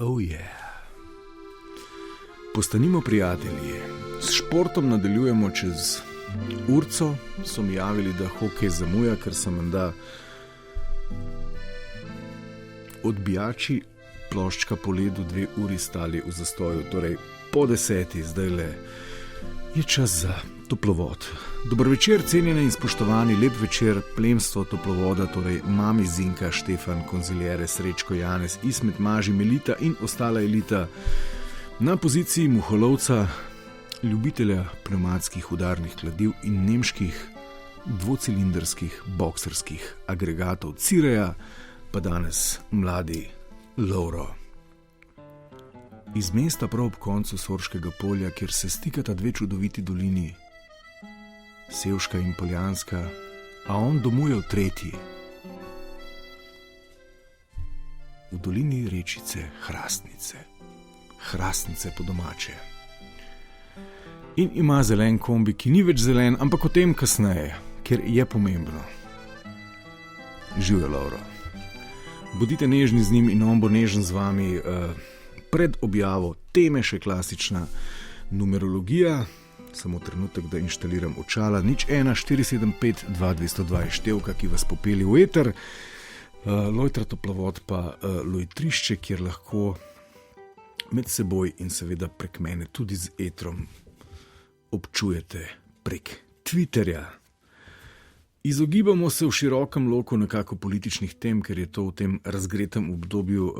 Oh yeah. Postanimo prijatelji. S športom nadaljujemo čez urco. So mi javili, da hokej zamuja, ker so menda odbijači ploščka po ledu 2 uri stali v zastoju. Torej, po 10, zdajle je čas za toplovod. Dober večer, cenjene in spoštovani, lep večer, plemstvo toplovoda, torej mami Zinka, Štefan, konziljere, Srečko, Janez, Ismet, Maži, Melita in ostala elita na poziciji muholovca, ljubitelja pnevmatskih udarnih kladiv in nemških dvocilindrskih bokserskih agregatov Cireja, pa danes mladi Lovro. Iz mesta prav ob koncu Sorškega polja, kjer se stikata 2 čudoviti dolini, Sevška in Poljanska, a on domuje v 3. V dolini rečice Hrastnice. Hrastnice po domače. In ima zelen kombi, ki ni več zelen, ampak o tem kasneje, ker je pomembno. Živjo, Lovro. Bodite nežni z njim in on bo nežen z vami. Pred objavo teme še klasična numerologija. Samo trenutek, da inštaliram očala. 014752202 je števka, ki vas popeli v eter. Lojtra toplovod pa lojtrišče, kjer lahko med seboj in seveda prek mene tudi z etrom občujete prek Twitterja. Izogibamo se v širokem loku nekako političnih tem, ker je to v tem razgretem obdobju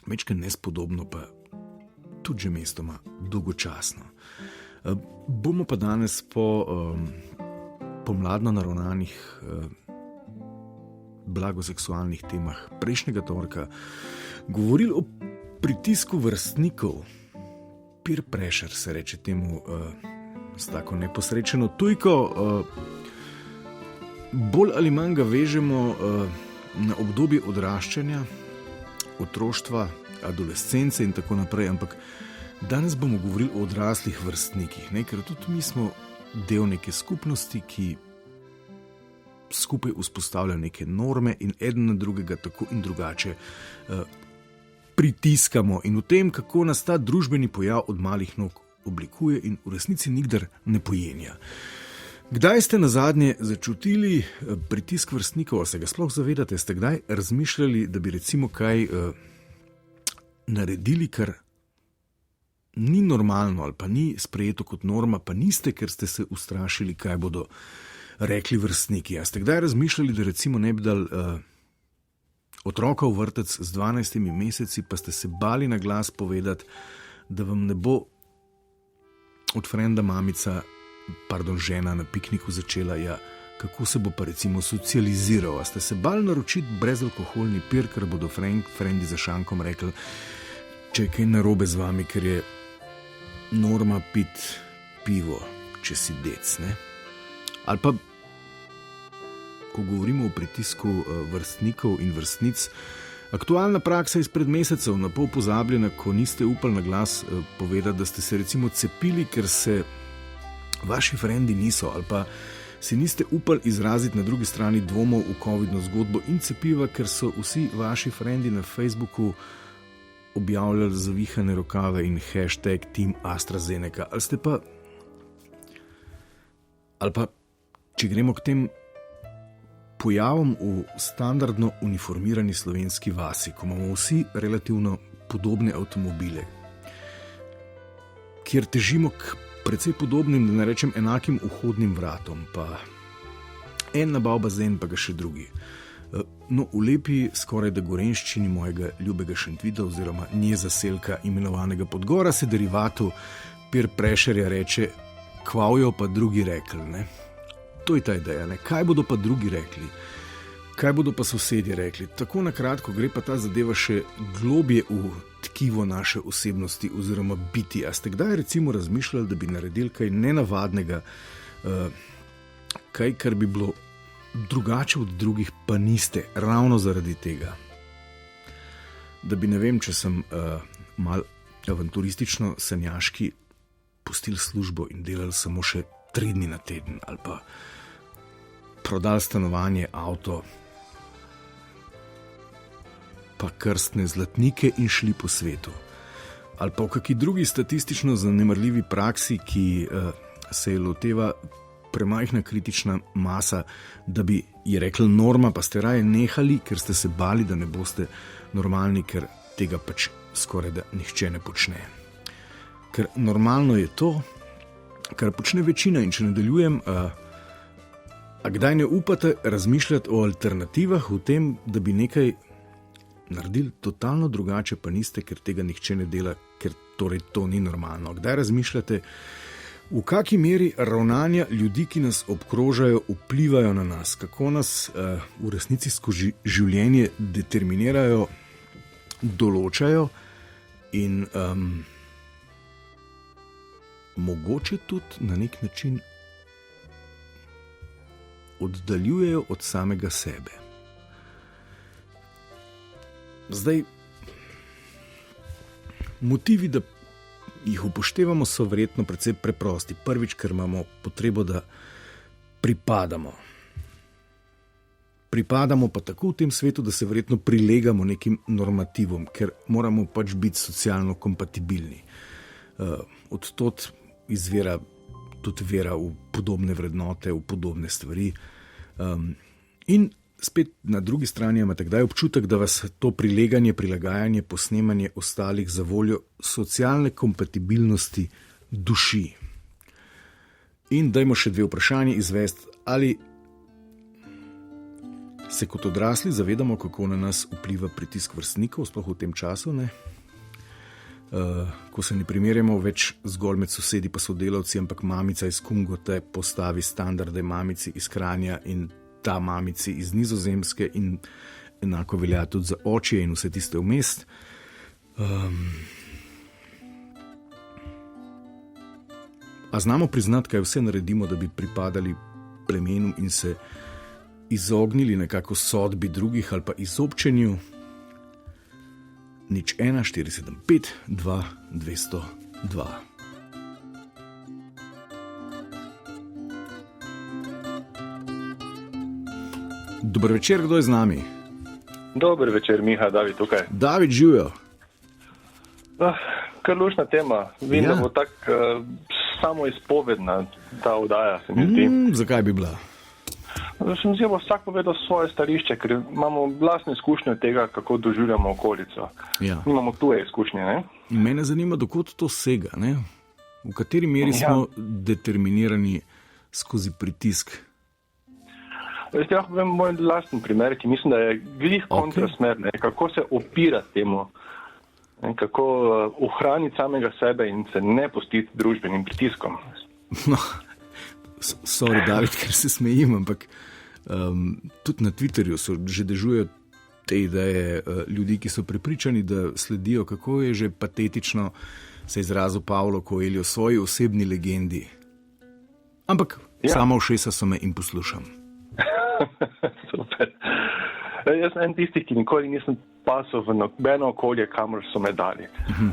mečke nespodobno, pa tudi že mestoma dolgočasno. Bomo pa danes po pomladno naravnanih blagoseksualnih temah prejšnjega torka govorili o pritisku vrstnikov. Peer pressure se reče temu s tako neposrečeno tujko. Bolj ali manj ga vežemo na obdobje odraščanja, otroštva, adolescence in tako naprej, ampak danes bomo govorili o odraslih vrstnikih, ne? Ker tudi mi smo del neke skupnosti, ki skupaj vzpostavlja neke norme in eden na drugega tako in drugače pritiskamo, in v tem, kako nas ta družbeni pojav od malih nog oblikuje in v resnici nikdar ne pojenja. Kdaj ste nazadnje začutili pritisk vrstnikov, ali se ga sploh zavedate? Ste kdaj razmišljali, da bi recimo kaj naredili, kar ni normalno ali pa ni sprejeto kot norma, pa niste, ker ste se ustrašili, kaj bodo rekli vrstniki? A ste kdaj razmišljali, da recimo ne bi dali otroka v vrtec z 12 meseci, pa ste se bali na glas povedati, da vam ne bo od frenda mamica, žena na pikniku začela, kako se bo pa recimo socializiral? A ste se bali naročiti brezalkoholni pir, ker bodo frendi za šankom rekli, če je kaj narobe z vami, ker je norma piti pivo, če si dec, ne? Ali pa, ko govorimo o pritisku vrstnikov in vrstnic, aktualna praksa izpred mesecev, na pol pozabljena, ko niste upali na glas povedati, da ste se recimo cepili, ker se vaši frendi niso, ali pa si niste upali izraziti na drugi strani dvomov v covidno zgodbo in cepiva, ker so vsi vaši frendi na Facebooku objavljali zavihane rokave in hashtag Team AstraZeneca. Ali pa, če gremo k tem pojavom v standardno uniformirani slovenski vasi, ko imamo vsi relativno podobne avtomobile, kjer težimo k precej podobnim, da ne rečem enakim vhodnim vratom, pa en nabav bazen, pa ga še drugi. No, v lepi, skoraj da gorenščini mojega ljubega Šentvida oziroma nje zaselka imenovanega Podgora se derivatu peer pressurja reče, kvajo pa drugi rekli, ne? To je ta ideja, ne? Kaj bodo pa drugi rekli? Kaj bodo pa sosedje rekli? Tako na kratko gre pa ta zadeva še globje v tkivo naše osebnosti oziroma biti. A ste kdaj recimo razmišljali, da bi naredili kaj nenavadnega, kaj, kar bi bilo drugače od drugih, pa niste, ravno zaradi tega? Da bi, ne vem, če sem mal avanturistično sanjaški pustil službo in delali samo še 3 dni na teden, ali pa prodali stanovanje, avto, pa krstne zlatnike in šli po svetu. Ali pa v kakšni drugi statistično zanemarljivi praksi, ki se je loteva premajhna kritična masa, da bi je rekla norma, pa ste raje nehali, ker ste se bali, da ne boste normalni, ker tega pač skoraj da nihče ne počne. Ker normalno je to, kar počne večina, in če nadaljujem, a kdaj ne upate razmišljati o alternativah, v tem, da bi nekaj naredili totalno drugače, pa niste, ker tega nihče ne dela, ker torej to ni normalno. Kdaj razmišljate, v kakšni meri ravnanja ljudi, ki nas obkrožajo, vplivajo na nas, kako nas v resnici skozi življenje determinirajo, določajo in mogoče tudi na nek način oddaljujejo od samega sebe. Zdaj, motivi, da jih upoštevamo, so verjetno precej preprosti. Prvič, ker imamo potrebo, da pripadamo. Pripadamo pa tako v tem svetu, da se verjetno prilegamo nekim normativom, ker moramo pač biti socialno kompatibilni. Od tod izvira tudi vera v podobne vrednote, v podobne stvari. In spet na drugi strani imate kdaj občutek, da vas to prileganje, prilagajanje, posnemanje ostalih za voljo socialne kompatibilnosti duši. In dajmo še dve vprašanje izvesti, ali se kot odrasli zavedamo, kako na nas vpliva pritisk vrstnikov, sploh v tem času, ne? Ko se ne primerjamo več zgolj med sosedi pa sodelavci, ampak mamica iz Kungote postavi standarde mamici iz Kranja in ta mamici iz Nizozemske, in enako velja tudi za očje in vse tiste vmes. A znamo priznati, kaj vse naredimo, da bi pripadali plemenu in se izognili nekako sodbi drugih ali pa izobčenju? 01 475 2 202. Dober večer, kdo je z nami? Dober večer, Miha, David tukaj. David, živijo. Kar lušna tema. Vem, da bo tako samo izpovedna ta oddaja, se mi zdi. Zakaj bi bila? Se mi zdi, bo vsak povedal svoje stališče, ker imamo vlastne izkušnje od tega, kako doživljamo okolico. Ja. Imamo tuje izkušnje, ne? In mene zanima, dokot to sega, ne? V kateri meri smo determinirani skozi pritisk? Veste, ja povem moj lasten primer, ki mislim, da je glih kontrasmer, ne? Kako se opirati temu, ne? Kako ohraniti samega sebe in se ne pustiti družbenim pritiskom. No, sorry, David, ker se smejim, ampak tudi na Twitterju so že dežujejo te ideje ljudi, ki so prepričani, da sledijo, kako je že patetično se izrazil Paulo Coelho, svoji osebni legendi. Ampak sama ušesa so me in poslušam. Super. Jaz sem en tistih, ki nikoli nisem pasel v nobeno okolje, kamor so me dali.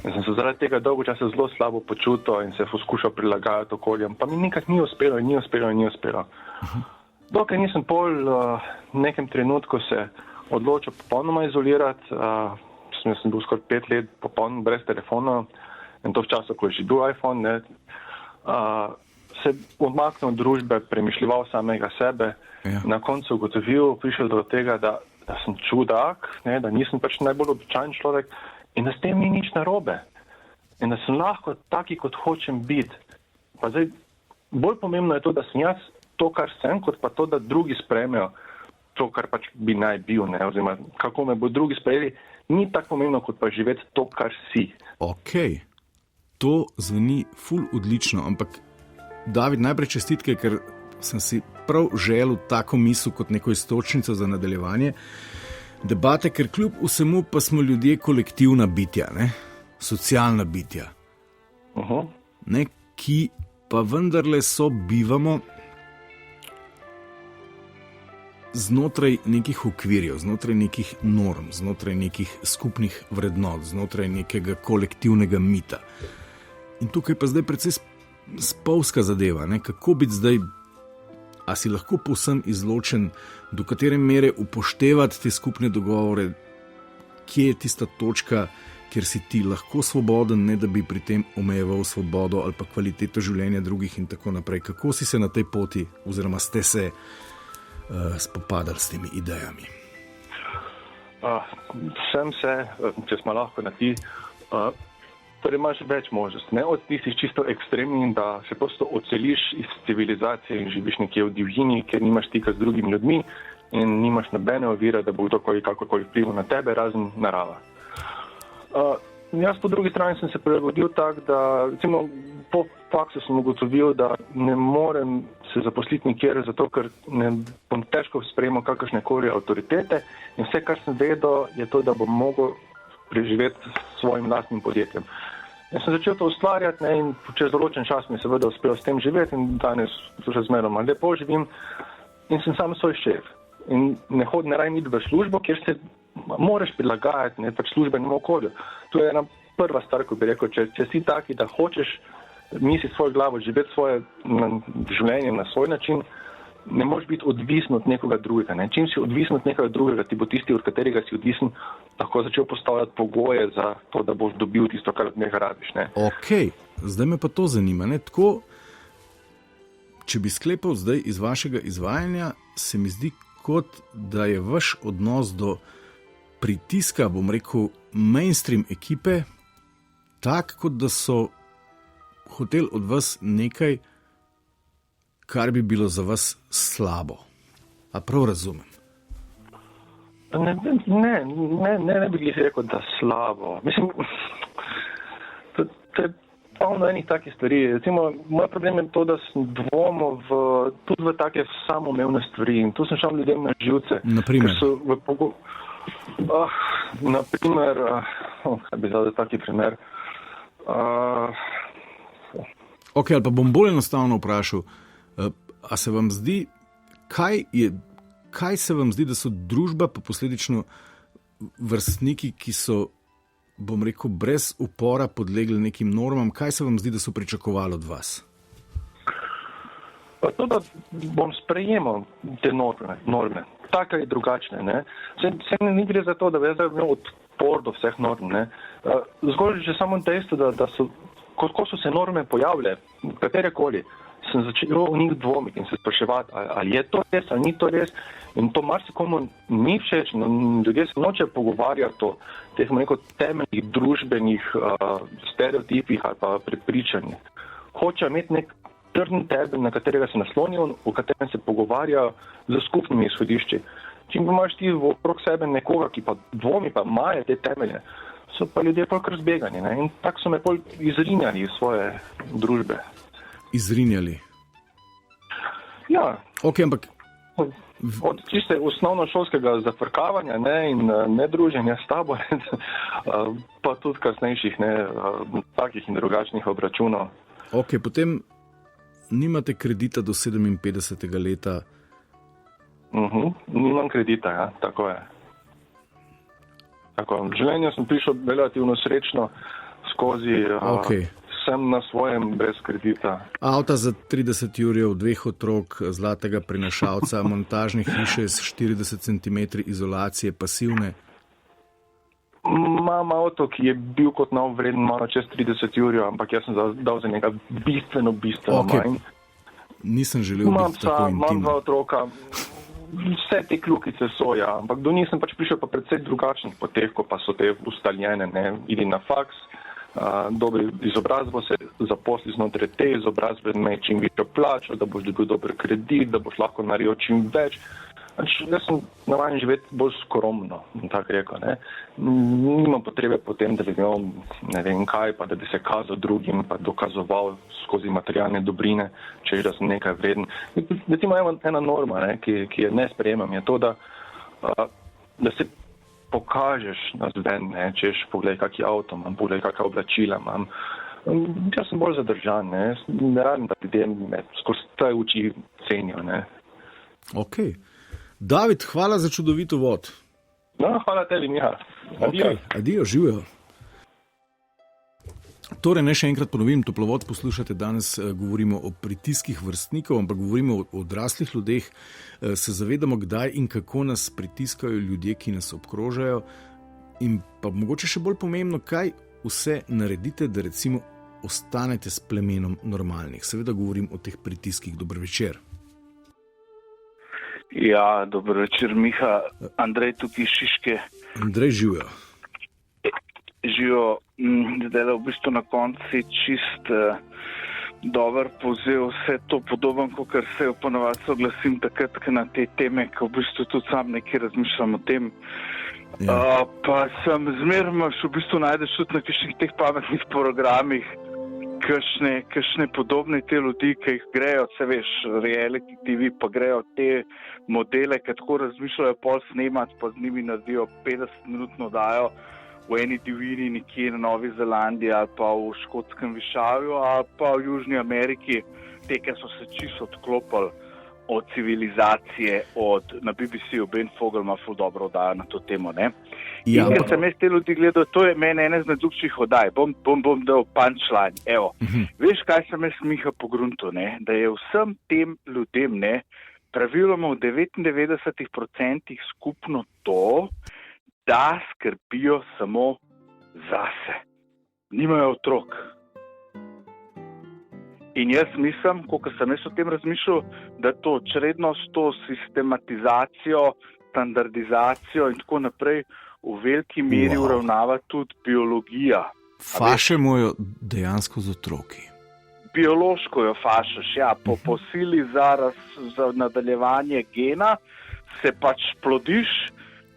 Sem se zaradi tega dolgo časa zelo slabo počutil in se poskušal prilagajati okoljem, pa mi nikak ni uspelo. Dokaj nisem pol v nekem trenutku se odločil popolnoma izolirati, sem bil skoraj 5 let popolnoma brez telefona, in to v času, ko je že bil iPhone, ne, se odmaknil od družbe, premišljeval samega sebe, na koncu ugotovil, prišel do tega, da sem čudak, ne, da nisem pač najbolj običajen človek in da s tem ni nič narobe. In da sem lahko taki, kot hočem biti. Pa zdaj, bolj pomembno je to, da sem jaz to, kar sem, kot pa to, da drugi sprejmejo to, kar pač bi naj bil, ne, oziroma kako me bo drugi sprejeli, ni tako pomembno, kot pa živeti to, kar si. Ok, to zveni ful odlično, ampak David, najprej čestitke, ker sem si prav želel tako misel kot neko istočnico za nadaljevanje debate, ker kljub vsemu pa smo ljudje kolektivna bitja, ne? Socialna bitja, ne? Ki pa vendarle sobivamo znotraj nekih okvirjev, znotraj nekih norm, znotraj nekih skupnih vrednot, znotraj nekega kolektivnega mita. In tukaj pa zdaj precej spolska zadeva, ne? Kako biti zdaj, a si lahko povsem izločen, do katere mere upoštevati te skupne dogovore, kje je tista točka, kjer si ti lahko svoboden, ne da bi pri tem omejeval svobodo ali pa kvaliteto življenja drugih in tako naprej. Kako si se na tej poti oziroma ste se spopadali s temi idejami? Sem se, če smo lahko na ti, torej imaš več možnosti. Ne? Od tistih čisto ekstremnih, da se prosto odseliš iz civilizacije in živiš nekje v divjini, ker nimaš stika z drugimi ljudmi in nimaš nobene ovire, da bo to kakorkoli vplival na tebe, razen narava. Jaz po drugi strani sem se prilagodil tako, da recimo po faksu sem ugotovil, da ne morem se zaposliti nikjer, zato ker ne bom težko sprejemal kakršnekoli avtoritete in vse, kar sem vedel, je to, da bom mogel preživeti s svojim lastnim podjetjem. Jaz sem začel to ustvarjati, ne, in čez določen čas mi je seveda uspel s tem živeti in danes še zmeroma lepo živim in sem sam svoj šef. In ne rajem iti v službo, kjer se moraš prilagajati, ne, pač službenemu okolju. To je ena prva stvar, ko bi rekel, če si taki, da hočeš misliti svojo glavo, živeti svoje življenje na svoj način, ne moreš biti odvisen od nekoga drugega. Ne. Čim si odvisen od nekoga drugega, ti bo tisti, od katerega si odvisen, lahko začel postavljati pogoje za to, da boš dobil tisto, kar od njega rabiš. Ne. Ok, zdaj me pa to zanima. Ne. Tako, če bi sklepal zdaj iz vašega izvajanja, se mi zdi, kot da je vaš odnos do pritiska, bom rekel, mainstream ekipe, tak, kot da so hoteli od vas nekaj, kar bi bilo za vas slabo. A prav razumem? Ne bi rekel, da slabo. Mislim, to je polno enih takih stvari. Recimo, moj problem je to, da sem dvomil tudi v take samoumevne stvari in tu sem šel ljudem na živce. Naprimer? Naprimer, kaj bi zdaj taki primer? Ok, ali pa bom bolj enostavno vprašal, a se vam zdi, kaj se vam zdi, da so družba, pa posledično vrstniki, ki so, bom rekel, brez upora podlegli nekim normam, kaj se vam zdi, da so pričakovali od vas? Pa to, da bom sprejemal te norme, take in drugačne. Ne? Se ne gre za to, da bi jaz imel odpor do vseh norm. Ne? Zgolj že samo dejstvo, da so, ko so se norme pojavile, katerekoli, sem začel v njih dvomiti in se spraševati, ali je to res, ali ni to res. In to marsikomu ni všeč. Ljudje se nočejo pogovarjati o teh temeljnih družbenih stereotipih ali pa prepričanjih. Hočejo imeti nek trden temelj, na katerega se naslonijo, v katerem se pogovarjajo z skupnimi izhodišči. Čim imaš ti okrog sebe nekoga, ki pa dvomi, pa imajo te temelje, so pa ljudje polk razbegani. Ne? In tako so me polk izrinjali iz svoje družbe. Izrinjali? Ja. Ok, ampak... Od čiste osnovnošolskega zafrkavanja, ne, in nedruženja s tabo, pa tudi kasnejših takih in drugačnih obračunov. Ok, potem nimate kredita do 57. leta? Nimam kredita, ja, tako je. Tako, v življenju sem prišel relativno srečno skozi... Sem na svojem brez kredita. Avta za 30 jurjev, 2 otrok, zlatega prinašalca, montažne hiše s 40 cm izolacije, pasivne. Imam avto, ki je bil kot nov vreden malo čez 30 jurjev, ampak jaz sem dal za njega bistveno manj. Nisem želel biti tako intimno. Imam 2 otroka, vse te kljukice so, ja, ampak do njih sem pač prišel pa predvsej drugačnih poteh, ko pa so te ustaljene, ne, idi na faks, dobi izobrazbo, se zaposli znotraj te izobrazbe, imej čim večjo plačo, da boš dobil dober kredit, da boš lahko naredil čim več. Jaz sem navajen živeti bolj skromno, tako rekel. Ne. Nimam potrebe potem, da bi imel ne vem kaj, pa da bi se kazal drugim, pa dokazoval skozi materialne dobrine, če da sem nekaj vreden. Recimo ena norma, ne, ki je ne sprejemam, je to, da se pokažeš na zven, češ pogledaj, kak je avto imam, pogledaj, kakšna oblačila imam. Jaz sem bolj zadržan, ne radim, da ljudje me skozi te oči cenijo. Ne. Ok. David, hvala za čudovit uvod. No, hvala tebi, Miha. Adijo. Adijo, živijo. Torej, ne še enkrat ponovim, Toplovod poslušate, danes govorimo o pritiskih vrstnikov, ampak govorimo o odraslih ljudeh, se zavedamo, kdaj in kako nas pritiskajo ljudje, ki nas obkrožajo. In pa mogoče še bolj pomembno, kaj vse naredite, da recimo ostanete s plemenom normalnih. Seveda govorim o teh pritiskih. Dober večer. Ja, dober večer, Miha. Andrej tukaj iz Šiške. Andrej, živijo. Živijo. Zdaj v bistvu na konci čist dober povzel vse to podobno, kot se ponovadi oglasim takrat na te teme, ko v bistvu tudi sam nekaj razmišljam o tem. Ja. Pa sem zmerno v bistvu najdeš tudi na kakšnih teh pametnih programih kakšne podobne te ljudi, ki jih grejo, se veš, reality TV, pa grejo te modele, ki tako razmišljajo pol snemati, pa z njimi naredijo 50-minutno dajo v eni divjini nekje na Novi Zelandiji ali pa v Škotskem višavju ali pa v Južni Ameriki, te, ki so se čisto odklopili od civilizacije, na BBC-u Ben Fogel ima ful dobro oddajo na to temo, ne? Ja, in ker sem jaz te ljudi gledal, to je meni ena izmed ljubših oddaj, bom dal punchline, evo. Veš, kaj sem jaz Miha pogruntil, ne? Da je vsem tem ljudem, ne, praviloma v 99% skupno to, da skrbijo samo zase. Nimajo otrok. In jaz mislim, koliko sem jaz o tem razmišljal, da to čredno s to sistematizacijo, standardizacijo in tako naprej v veliki meri uravnava tudi biologija. Fašemo jo dejansko z otroki. Biološko jo fašeš, ja. Po sili za nadaljevanje gena se pač plodiš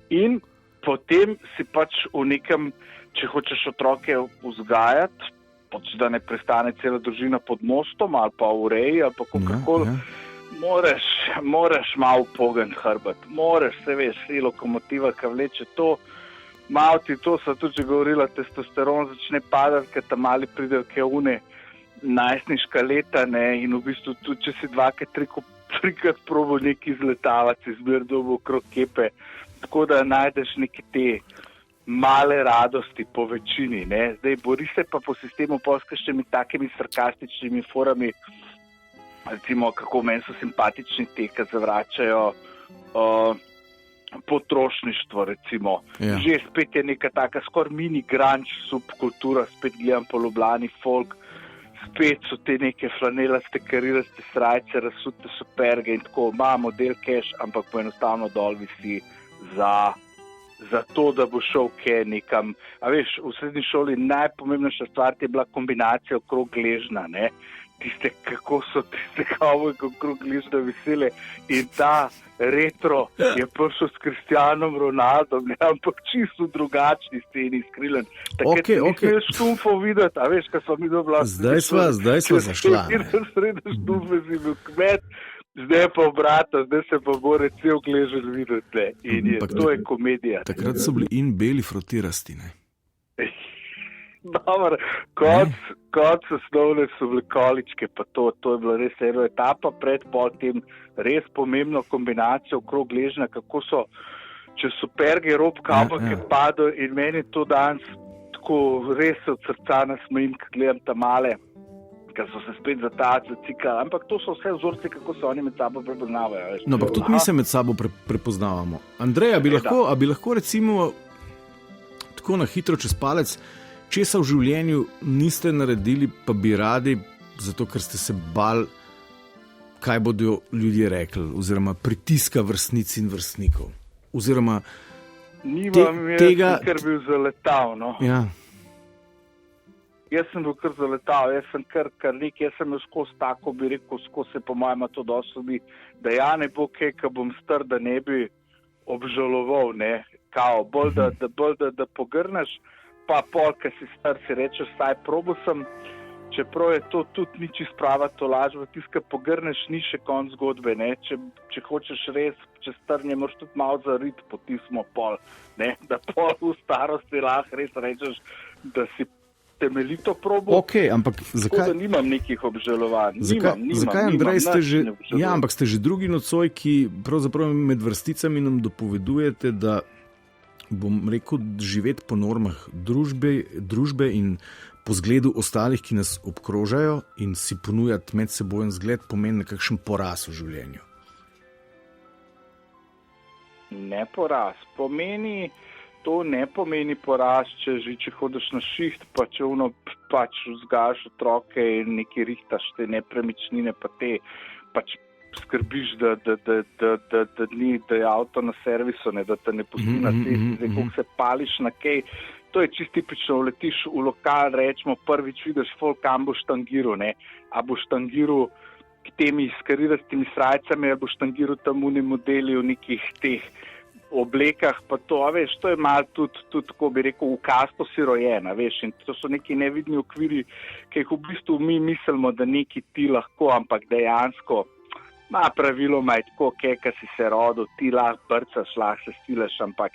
in potem si pač v nekem, če hočeš otroke vzgajati, pač da ne prestane cela družina pod mostom ali pa v reji ali pa kakorkoli, moraš malo pogniti hrbet, moraš, se veš, si lokomotiva, ki vleče to, malo ti to, so tudi že govorila, testosteron začne padati, ker tam mali pridejo keune najstniška leta, ne, in v bistvu tudi, če si trikrat probo neki izletavati, si zmer dobo okrog kepe, tako da najdeš neke te male radosti po večini, ne. Zdaj bori se pa po sistemu polskaščimi takimi sarkastičnimi forami, recimo kako meni so simpatični te, ki zavračajo potrošništvo, recimo. Ja. Že spet je neka taka skoraj mini grunge subkultura, spet gledam po Ljubljani folk, spet so te neke flanelaste, kariraste srajce, razsute superge in tako, ima model cash, ampak po enostavno dol visi za to, da bo šel nekam. A veš, v srednji šoli najpomembnejša stvar je bila kombinacija okrog gležna, ne? Tiste, kako so tiste kavbojke okrog gležna visele in ta retro je prišel s Cristianom Ronaldom, ne? Ampak čisto drugačni sceni skrilen. Takrat nisem štumfov videti, a veš, kaj so mi dobila. Zdaj sva zašla. Srednje štumfe si bil kmet, zdaj pa obrata, zdaj se pa bo cel gležen videti. In to je komedija. Takrat so bili in beli frotirasti, ne? Dobar, kot osnovne so bile količke, pa to je bila res ena etapa pred tem res pomembno kombinacijo okrog gležna, kako so, če superge rob kavbojke padajo in meni to danes tako res se od srca nasmejim, ko gledam ta male, ker so se spet zacikali, ampak to so vse vzorci, kako se oni med sabo prepoznavajo. No, ampak tudi mi se med sabo prepoznavamo. Andrej, a bi lahko recimo tako na hitro čez palec, česa v življenju niste naredili, pa bi radi, zato ker ste se bali, kaj bodo ljudje rekli, oziroma pritiska vrstnic in vrstnikov. Oziroma tega... Ker bil zaletal, no. Ja. Jaz sem bil kar zaletal, jaz sem kar nek, jaz sem skozi tako, bi rekel, skozi se po mojem to dosobi, da ja ne bo kaj, ko bom star, da ne bi obžaloval, ne, kao, bolj da pogrneš, pa pol, ki si star, si rečeš, saj probo sem, čeprav je to tudi ni čist prava tolažba, tiska pogrneš, ni še konc zgodbe, ne, če hočeš res, če strnje, moraš tudi malo zarit, potismo pol, ne, da pol v starosti lahko res rečeš, da si temeljito probo. Ok, ampak zakaj? Tako da nimam nekih obžalovanj. Zakaj, Andrej, ampak ste že drugi nocoj, ki pravzaprav med vrsticami nam dopovedujete, da bom rekel, živeti po normah družbe in po zgledu ostalih, ki nas obkrožajo in si ponujati medsebojen zgled, pomeni nekakšen poraz v življenju. Ne poraz, pomeni to ne pomeni poraz, če hodiš na šiht, pa če pač vzgajaš otroke in nekaj rihtaš te nepremičnine, pa te pač skrbiš, da je avto na servisu, ne, da te ne pusti na cesti, zdaj, koliko se pališ na kaj. To je čisto tipično, letiš v lokal, rečemo, prvič vidiš folk, kam boš tangiral, ne, a boš tangiral k temi skarirastimi srajcami, a boš tangiral tam uni modeli v nekih teh oblekah, pa to, a veš, to je malo tudi, tako bi rekel, v kasto si rojena, veš, in to so neki nevidni okviri, ki jih v bistvu mi mislimo, da neki ti lahko, ampak dejansko praviloma je tako, kaj si se rodil, ti lahko brcaš, lahko se stilaš, ampak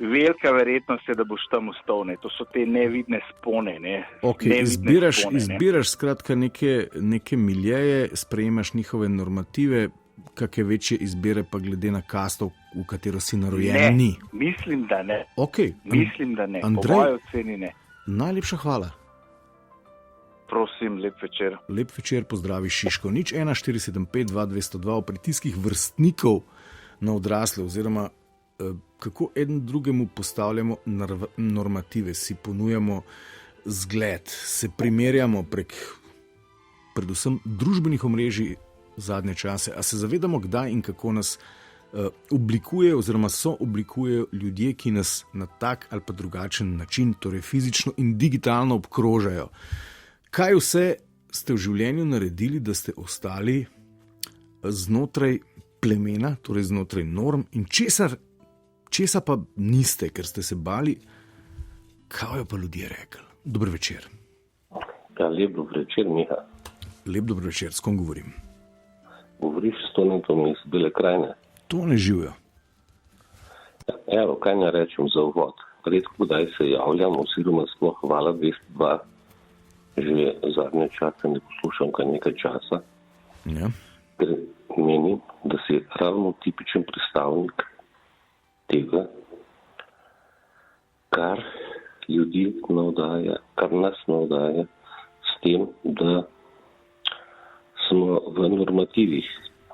velika verjetnost je, da boš tam ostal, ne. To so te nevidne spone, ne. Ok, izbiraš skratka neke miljeje, sprejemaš njihove normative, kakve večje izbire pa glede na kasto, v katero si narojen, ni. Mislim, da ne. Okay. Mislim, da ne. Andrej, po moji oceni ne. Najlepša hvala. Prosim, lep večer. Lep večer, pozdravi Šiško. 014752202 o pritiskih vrstnikov na odrasle, oziroma kako eden drugemu postavljamo normative, si ponujamo zgled, se primerjamo prek predvsem družbenih omrežij zadnje čase, a se zavedamo, kdaj in kako nas oblikujejo oziroma sooblikujejo ljudje, ki nas na tak ali pa drugačen način, torej fizično in digitalno obkrožajo. Kaj vse ste v življenju naredili, da ste ostali znotraj plemena, torej znotraj norm, in česa pa niste, ker ste se bali, kaj jo pa ljudje rekli? Dober večer. Ja, lep dober večer, Miha. Lep dober večer, s kom govorim? Govoriš s Tonetom iz Bele krajine. Tone živijo. Evo, kaj ne rečem za uvod. Redko kdaj se javljam, oziroma sploh Vala 202, že zadnje čase ne poslušam kar nekaj časa. Ja. Ker menim, da si ravno tipičen predstavnik tega, kar ljudi navdaja, kar nas navdaja s tem, da smo v normativih,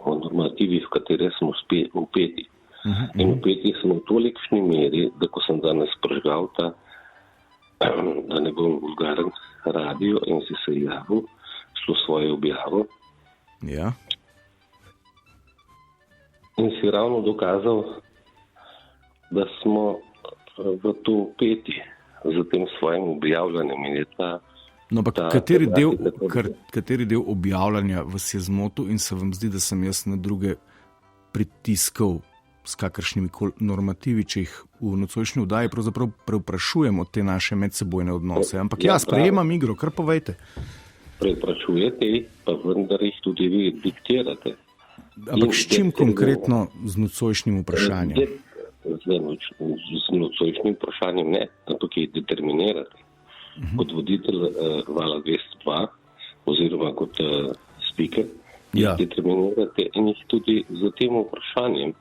v katere smo upeti. In upeti smo v tolikšni meri, da ko sem danes prežgal da ne bom vulgaren, radio in si se javil, šlo svojo objavo. Ja. In si ravno dokazal, da smo v to upeti z tem svojim objavljanjem in je ta. No, pa kateri del objavljanja vas je zmotil in se vam zdi, da sem jaz na druge pritiskal s kakršnimi normativi, če jih v nocojšnji oddaji pravzaprav preoprašujemo te naše medsebojne odnose. Ampak sprejemam igro, kar povejte. Preoprašujete, pa vendar jih tudi vi diktirate. Ampak s čim konkretno z nocojšnjim vprašanjem? Z nocojšnjim vprašanjem ne, ampak jih determinirate. Kot voditelj Vala 202 oziroma kot speaker, jih determinirate in jih tudi z tem vprašanjem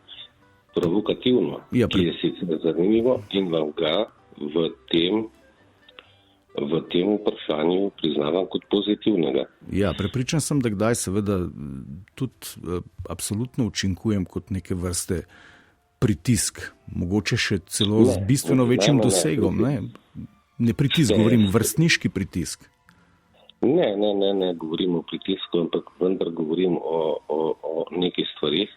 provokativno, ki je sicer zanimivo in vam ga v tem vprašanju priznavam kot pozitivnega. Ja, prepričan sem, da kdaj seveda tudi absolutno učinkujem kot neke vrste pritisk, mogoče še celo z bistveno večjim dosegom, ne? Ne pritisk, govorim vrstniški pritisk. Ne govorim o pritisku, ampak vendar govorim o nekih stvarih,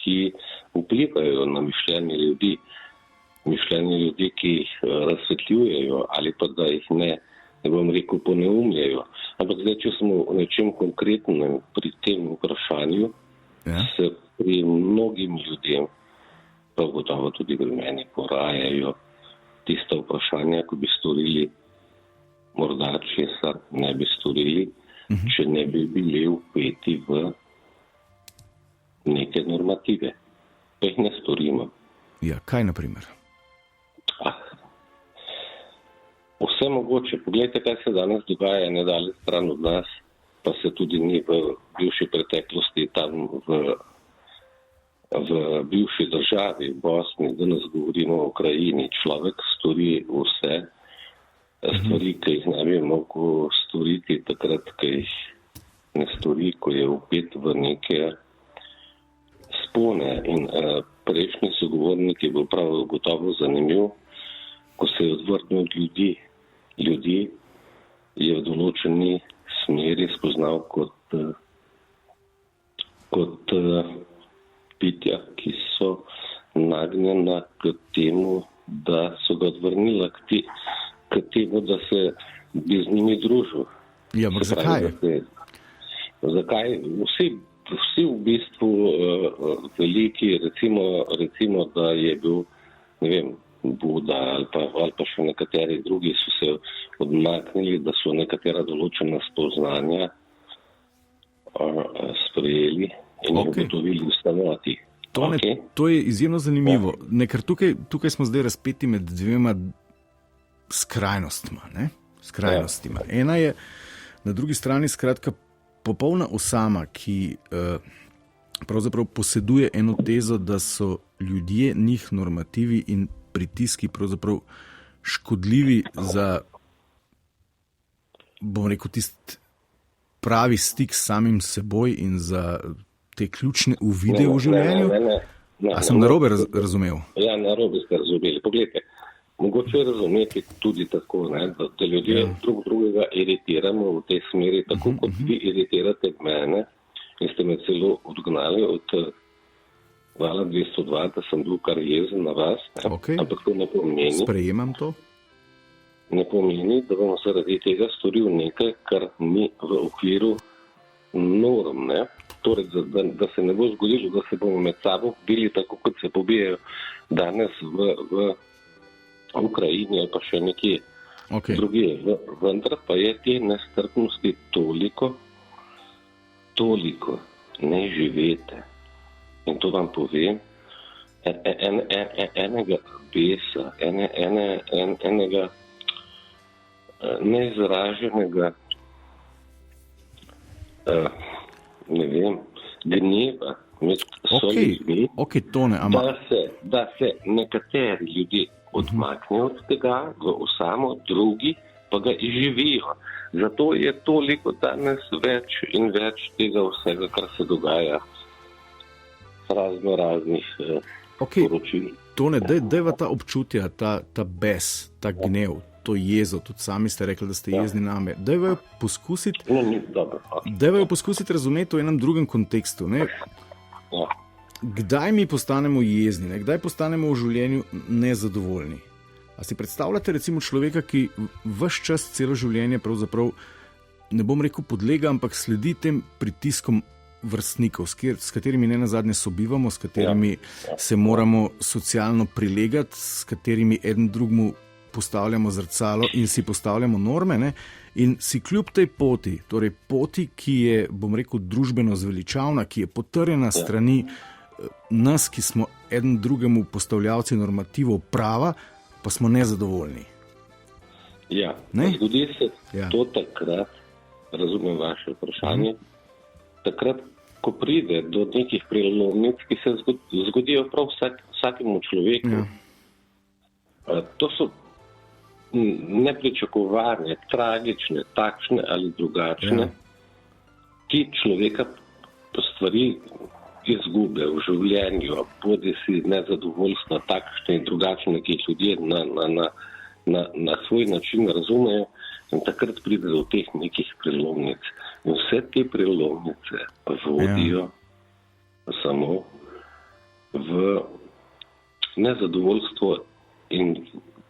ki vplivajo na mišljenje ljudi. Mišljenje ljudi, ki jih razsvetljujejo ali pa da jih ne bom rekel, poneumljajo. Ampak zdaj, če smo v nečem konkretnem pri tem vprašanju, se pri mnogim ljudem, prav gotovo tudi pri meni, porajajo tista vprašanja, ko bi storili morda česa ne bi storili, če ne bi bili vpeti v neke normative. Pa jih ne storimo. Ja, kaj na primer? Vse mogoče. Poglejte, kaj se danes dogaja nedalje stran od nas, pa se tudi ni v bivši preteklosti tam v bivši državi, v Bosni, danes govorimo o Ukrajini. Človek stori vse stvari, ki jih ne bi mogel storiti takrat, ki jih ne stori, ko je vpet v neke spone. In prejšnji sogovornik je bil prav gotovo zanimiv, ko se je odvrnil od ljudi je v določeni smeri spoznal kot bitja, ki so nagnjena k temu, da so ga odvrnila k temu, da se bi z njimi družil. Ja, ampak zakaj? Zakaj? Vsi v bistvu veliki, recimo, da je bil, ne vem, Buda ali pa še nekateri drugi so se odmaknili, da so nekatera določena spoznanja sprejeli in ugotovili v samoti. To je izjemno zanimivo. Ne, ker tukaj smo zdaj razpeti med dvema skrajnostma. Ena je na drugi strani skratka popolna osama, ki pravzaprav poseduje eno tezo, da so ljudje, njih normativi in pritiski pravzaprav škodljivi za, bom rekel, tisti pravi stik s samim seboj in za te ključne uvide v življenju. A sem narobe razumel? Ja, narobe ste razumeli. Poglejte, mogoče je razumeti tudi tako, da ljudje drug drugega iritiramo v tej smeri, tako kot vi iritirate mene in ste me celo odgnali od Vala 202, da sem bil kar jezen na vas, ampak to ne pomeni. Sprejemam to. Ne pomeni, da bom zaradi tega storil nekaj, kar ni v okviru norm. Torej, da se ne bo zgodilo, da se bomo med sabo bili tako, kot se pobijajo danes v Ukrajini ali pa še nekje drugje. Vendar pa je te nestrpnosti toliko, ne živete. In to vam povem, enega besa, enega neizraženega, ne vem, gneva med ljudmi, da se nekateri ljudje odmaknejo od tega v osamo, drugi pa ga izživijo. Zato je toliko danes več in več tega vsega, kar se dogaja. Raznih poročil. Tone, dajva ta občutja, ta bes, ta gnev, to jezo, tudi sami ste rekli, da ste jezni name. Dajva jo poskusiti razumeti v enem drugem kontekstu. Kdaj mi postanemo jezni, kdaj postanemo v življenju nezadovoljni? A si predstavljate recimo človeka, ki ves čas, celo življenje pravzaprav, ne bom rekel podlega, ampak sledi tem pritiskom vrstnikov, s katerimi ne nazadnje sobivamo, s katerimi se moramo socialno prilegati, s katerimi eden drugmu postavljamo zrcalo in si postavljamo norme, in si kljub tej poti, torej poti, ki je, bom rekel, družbeno zveličavna, ki je potrjena strani nas, ki smo eden drugemu postavljavci normativov prava, pa smo nezadovoljni. Ja, zgodi se to takrat, razumem vaše vprašanje, takrat, ko pride do nekih prelomnic, ki se zgodijo prav vsakemu človeku. To so nepričakovane, tragične, takšne ali drugačne, ki človeka stvari izgube v življenju, bodi si nezadovoljstvo, takšne in drugačne, ki jih ljudje na svoj način razumejo, in takrat pride do teh nekih prelomnic. In vse te prelomnice vodijo samo v nezadovoljstvo, in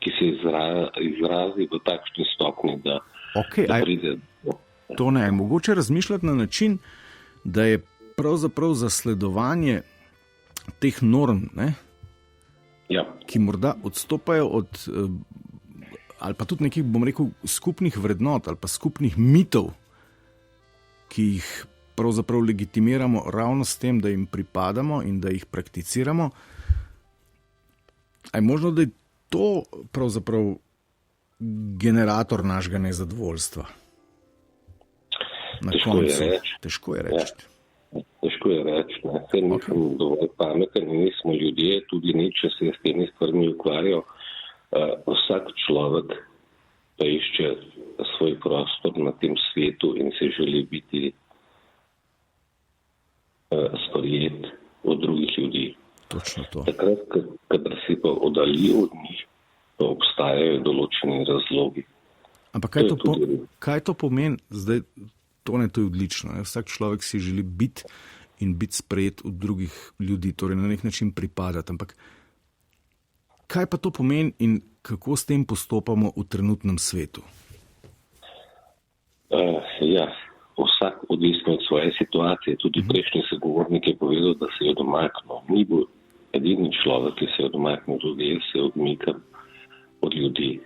ki se izrazi v takšni stopni, da pride. To ne je mogoče razmišljati na način, da je pravzaprav zasledovanje teh norm, ki morda odstopajo od ali pa tudi nekih, bom rekel, skupnih vrednot ali pa skupnih mitov, ki jih pravzaprav legitimiramo ravno s tem, da jim pripadamo in da jih prakticiramo. A je možno, da je to pravzaprav generator našega nezadovoljstva? Na koncu. Težko je reči. Težko je reči. Saj nisem dovolj pameten, nismo ljudje, tudi nič, če se s temi stvarmi ukvarjajo. Vsak človek pa išče svoj prostor na tem svetu in se želi biti sprejet od drugih ljudi. Točno to. Takrat, kadar si pa oddalji od njih, obstajajo določeni razlogi. Ampak kaj to pomeni? Zdaj, to je odlično. Ne? Vsak človek si želi biti in biti sprejet od drugih ljudi, torej na nek način pripadati. Ampak kaj pa to pomeni in kako s tem postopamo v trenutnem svetu? Vsak odvisno od svoje situacije. Tudi prejšnji sogovornik je povedal, da se je odmaknil. Ni bil edini človek, ki se je odmaknil, tudi jaz se odmikam od ljudi.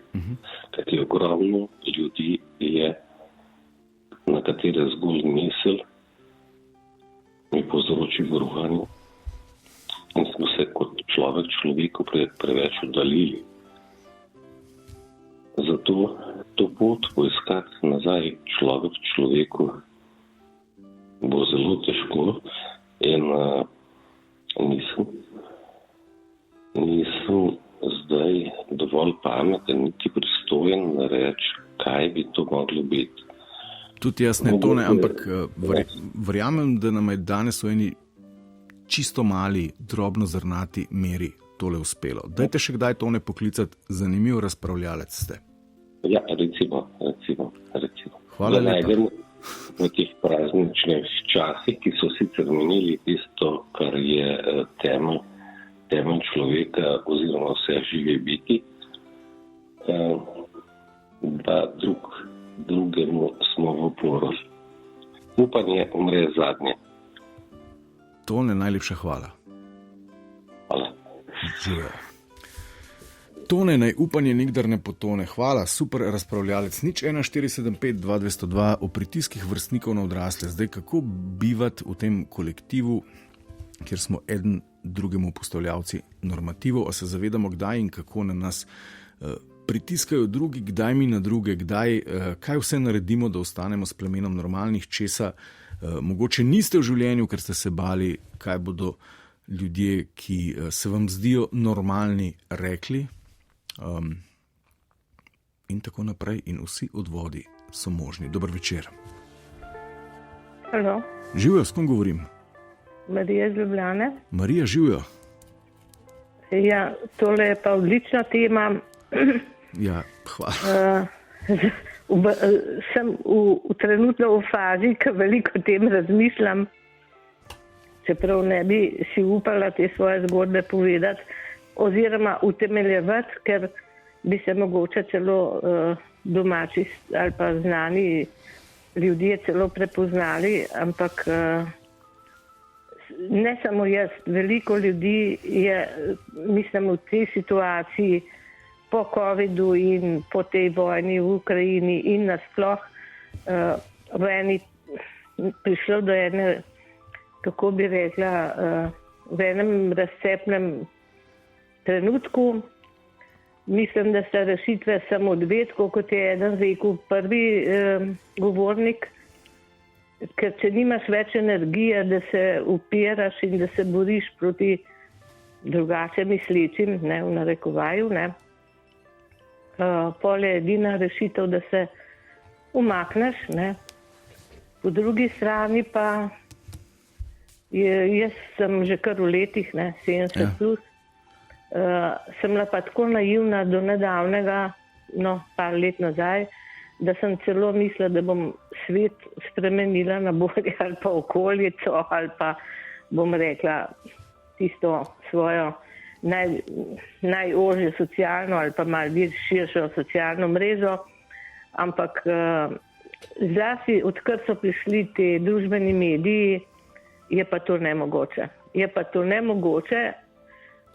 Kajti ogromno ljudi je, na katere zgolj misel mi povzroči bruhanje in smo se kot človeku preveč oddaljili. Zato to pot poiskati nazaj človeku bo zelo težko in nisem zdaj dovolj pameten, niti pristojen reči, kaj bi to moglo biti. Tudi jaz ne to ne, ampak verjamem, da nam je danes v eni čisto mali, drobno zrnati meri tole uspelo. Dajte še kdaj to ne poklicati, zanimiv razpravljalec ste. Ja, recimo. Hvala lepa. V teh prazničnih časih, ki so sicer menili tisto, kar je temelj človeka oziroma vse žive biti, da drugemu smo v oporu. Upanje umre zadnje. Tone, najlepša hvala. Hvala. Tone, naj upanje nikdar ne potone. Hvala, super razpravljalec. 01475 2202 o pritiskih vrstnikov na odrasle. Zdaj, kako bivati v tem kolektivu, kjer smo eden drugemu postavljavci normativov, a se zavedamo, kdaj in kako na nas pritiskajo drugi, kdaj mi na druge, kaj vse naredimo, da ostanemo s plemenom normalnih, česa mogoče niste v življenju, ker ste se bali, kaj bodo ljudje, ki se vam zdijo normalni, rekli. In tako naprej. In vsi odvodi so možni. Dober večer. Halo. Živijo, s kom govorim? Marija iz Ljubljane. Marija, živijo. Ja, tole je pa odlična tema. Ja, hvala. Sem trenutno v fazi, ko veliko o tem razmišljam, čeprav ne bi si upala te svoje zgodbe povedati oziroma utemeljevati, ker bi se mogoče celo domači ali pa znani ljudje celo prepoznali, ampak ne samo jaz, veliko ljudi je, mislim, v tej situaciji po covidu in po tej vojni v Ukrajini in nasploh prišlo do ene, kako bi rekla, v enem razcepnem trenutku. Mislim, da so rešitve samo dve, kot je eden rekel prvi govornik, ker če nimaš več energije, da se upiraš in da se boriš proti drugače mislečim, ne, v narekovaju, ne. Pol je edina rešitev, da se umakneš, ne. Po drugi strani pa jaz sem že kar v letih, ne, 70 plus, sem bila pa tako naivna do nedavnega, par let nazaj, da sem celo mislila, da bom svet spremenila na bolje ali pa okolico ali pa bom rekla tisto svojo najožje socialno ali pa malo širšo socialno mrežo, ampak zlasti odkar so prišli ti družbeni mediji, je pa to nemogoče.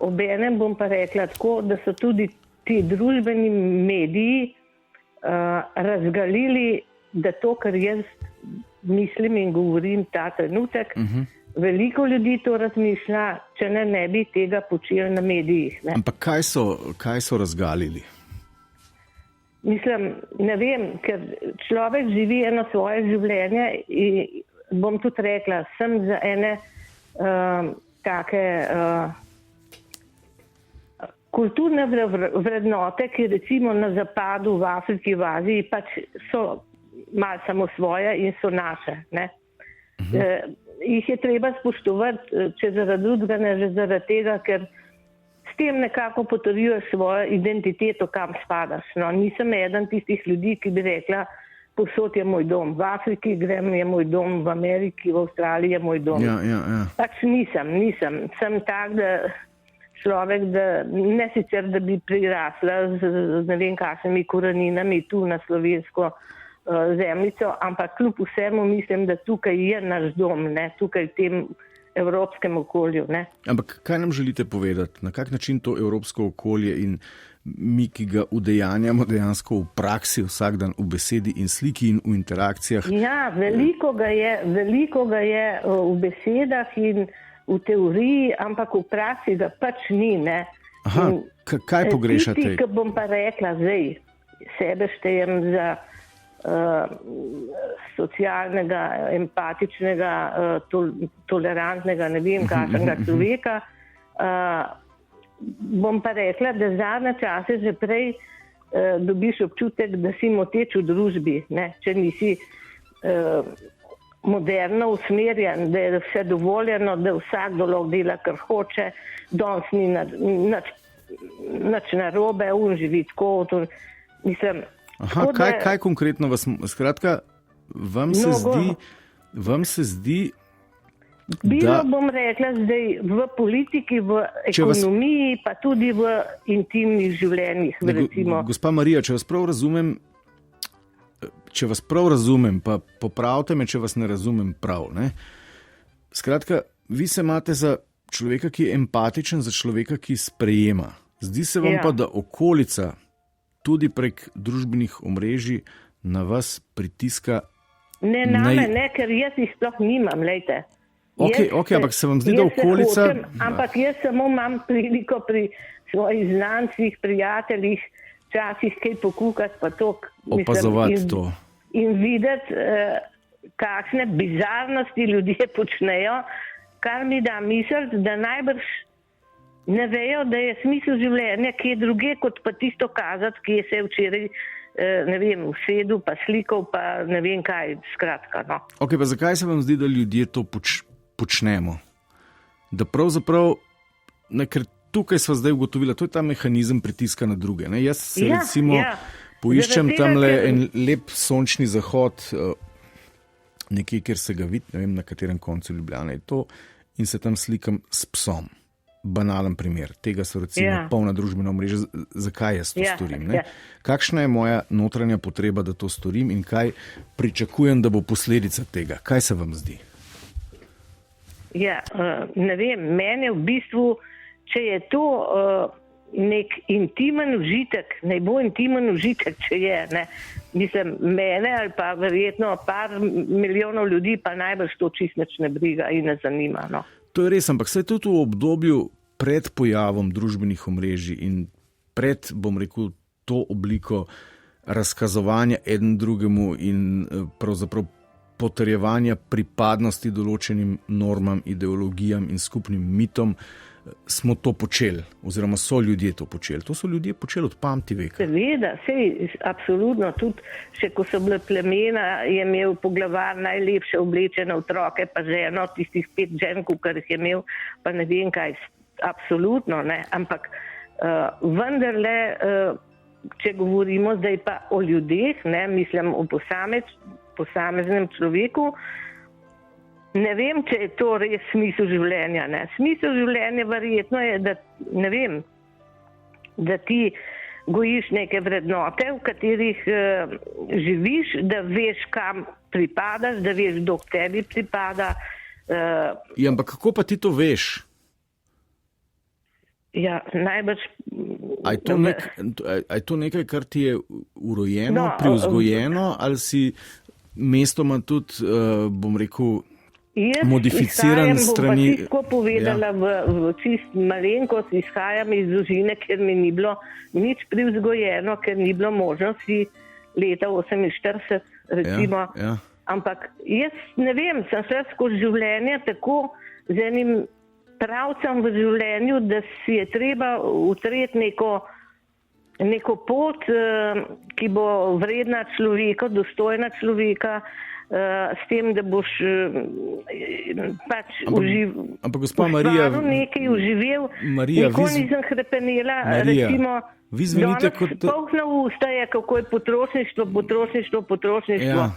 Obenem bom pa rekla tako, da so tudi ti družbeni mediji razgalili, da to, kar jaz mislim in govorim ta trenutek, veliko ljudi to razmišlja, če ne bi tega počeli na medijih. Ne. Ampak kaj so razgalili? Mislim, ne vem, ker človek živi eno svoje življenje in bom tudi rekla, sem za ene take kulturne vrednote, ki recimo na zapadu, v Afriki, v Aziji pač so malo samo svoje in so naše. Ne? Jih je treba spoštovati, če zaradi drugega, ne že zaradi tega, ker s tem nekako potrjuješ svojo identiteto, kam spadaš. No, nisem eden tistih ljudi, ki bi rekla, povsod je moj dom. V Afriki grem, je moj dom, v Ameriki, v Avstraliji je moj dom. Ja. Pač nisem. Sem tak, da človek, da ne sicer, da bi prirasla z ne vem kakšnimi koreninami tu na slovensko zemljico, ampak kljub vsemu mislim, da tukaj je naš dom, ne, tukaj v tem evropskem okolju. Ne. Ampak kaj nam želite povedati? Na kak način to evropsko okolje in mi, ki ga udejanjamo dejansko v praksi vsak dan v besedi in sliki in v interakcijah? Ja, veliko ga je v besedah in v teoriji, ampak v praksi ga pač ni. Ne. Aha, kaj pogrešate? Tisti, ki bom pa rekla zdaj, sebe štejem za socialnega, empatičnega, tolerantnega, ne vem kakšnega človeka. Bom pa rekla, da zadnje čase že prej dobiš občutek, da si moteč v družbi, ne? Če nisi moderno usmerjen, da je vse dovoljeno, da vsakdo lahko dela, kar hoče, danes ni nič narobe, živi tako, mislim. Aha, kaj konkretno vas, skratka, vam se zdi, bilo bom rekla zdaj v politiki, v ekonomiji, pa tudi v intimnih življenjih. Gospa Marija, če vas prav razumem, pa popravite me, če vas ne razumem prav. Ne? Skratka, vi se imate za človeka, ki je empatičen, za človeka, ki sprejema. Zdi se vam pa, da okolica tudi prek družbenih omrežij na vas pritiska? Ne, ker jaz jih sploh nimam, lejte. Ok, ampak se vam zdi, da okolica... Ampak jaz samo imam priliko pri svojih znancih, prijateljih, včasih kaj pokukati, pa to... Opazovati to. In videti, kakšne bizarnosti ljudje počnejo, kar mi da misliti, da najbrž ne vejo, da je smisel življenja kje druge, kot pa tisto kazati, ki je se včeraj, ne vem, usedel, pa slikal, pa ne vem kaj, skratka. No. Ok, pa zakaj se vam zdi, da ljudje to počnemo? Da pravzaprav, ker tukaj sva zdaj ugotovila, to je ta mehanizem pritiska na druge. Ne? Jaz se poiščem tamle en lep sončni zahod, nekje, kjer se ga vidi, ne vem, na katerem koncu Ljubljane je to, in se tam slikam s psom. Banalen primer. Tega so recimo polna družbena omrežja. Zakaj jaz to storim? Ne? Kakšna je moja notranja potreba, da to storim in kaj pričakujem, da bo posledica tega? Kaj se vam zdi? Ne vem, mene v bistvu, če je to nek intimen užitek, naj bo intimen užitek, če je, ne. Mislim, mene ali pa verjetno par milijonov ljudi pa najbrž to čist nič ne briga in ne zanima, no. To je res, ampak se tudi v obdobju pred pojavom družbenih omrežij in pred, bom rekel, to obliko razkazovanja eden drugemu in pravzaprav potrjevanja pripadnosti določenim normam, ideologijam in skupnim mitom, smo to počeli, oziroma so ljudje to počeli. To so ljudje počeli od pameti veka. Seveda, absolutno. Tudi, še ko so bile plemena, je imel poglavar najlepše oblečene otroke, pa ženo, tistih 5 žen, kar jih je imel, pa ne vem kaj. Absolutno, ne. Ampak vendarle, če govorimo zdaj pa o ljudeh, ne, mislim o posameznem človeku, ne vem, če je to res smisel življenja. Ne. Smisel življenja verjetno je, da, ne vem, da ti gojiš neke vrednote, v katerih živiš, da veš, kam pripadaš, da veš, kdo k tebi pripada. Ampak kako pa ti to veš? Najbrž... A je to nekaj, kar ti je urojeno, privzgojeno, ali si mestoma tudi, bom rekel, modificiran strani... Jaz izhajam, bom pa tako povedala, v čist malenkost, izhajam iz družine, ker mi ni bilo nič privzgojeno, ker ni bilo možnosti leta 48, recimo. Ampak jaz ne vem, sem šla skozi življenje tako z enim pravcem v življenju, da si je treba utreti neko neko pot, ki bo vredna človeka, dostojna človeka, s tem, da boš pač ampak gospa Marija, nekaj uživel. Marija, nikoli nisem hrepenela, Marija, recimo, vi zvenite kot... polhna usta je, kako je potrošništvo. Ja.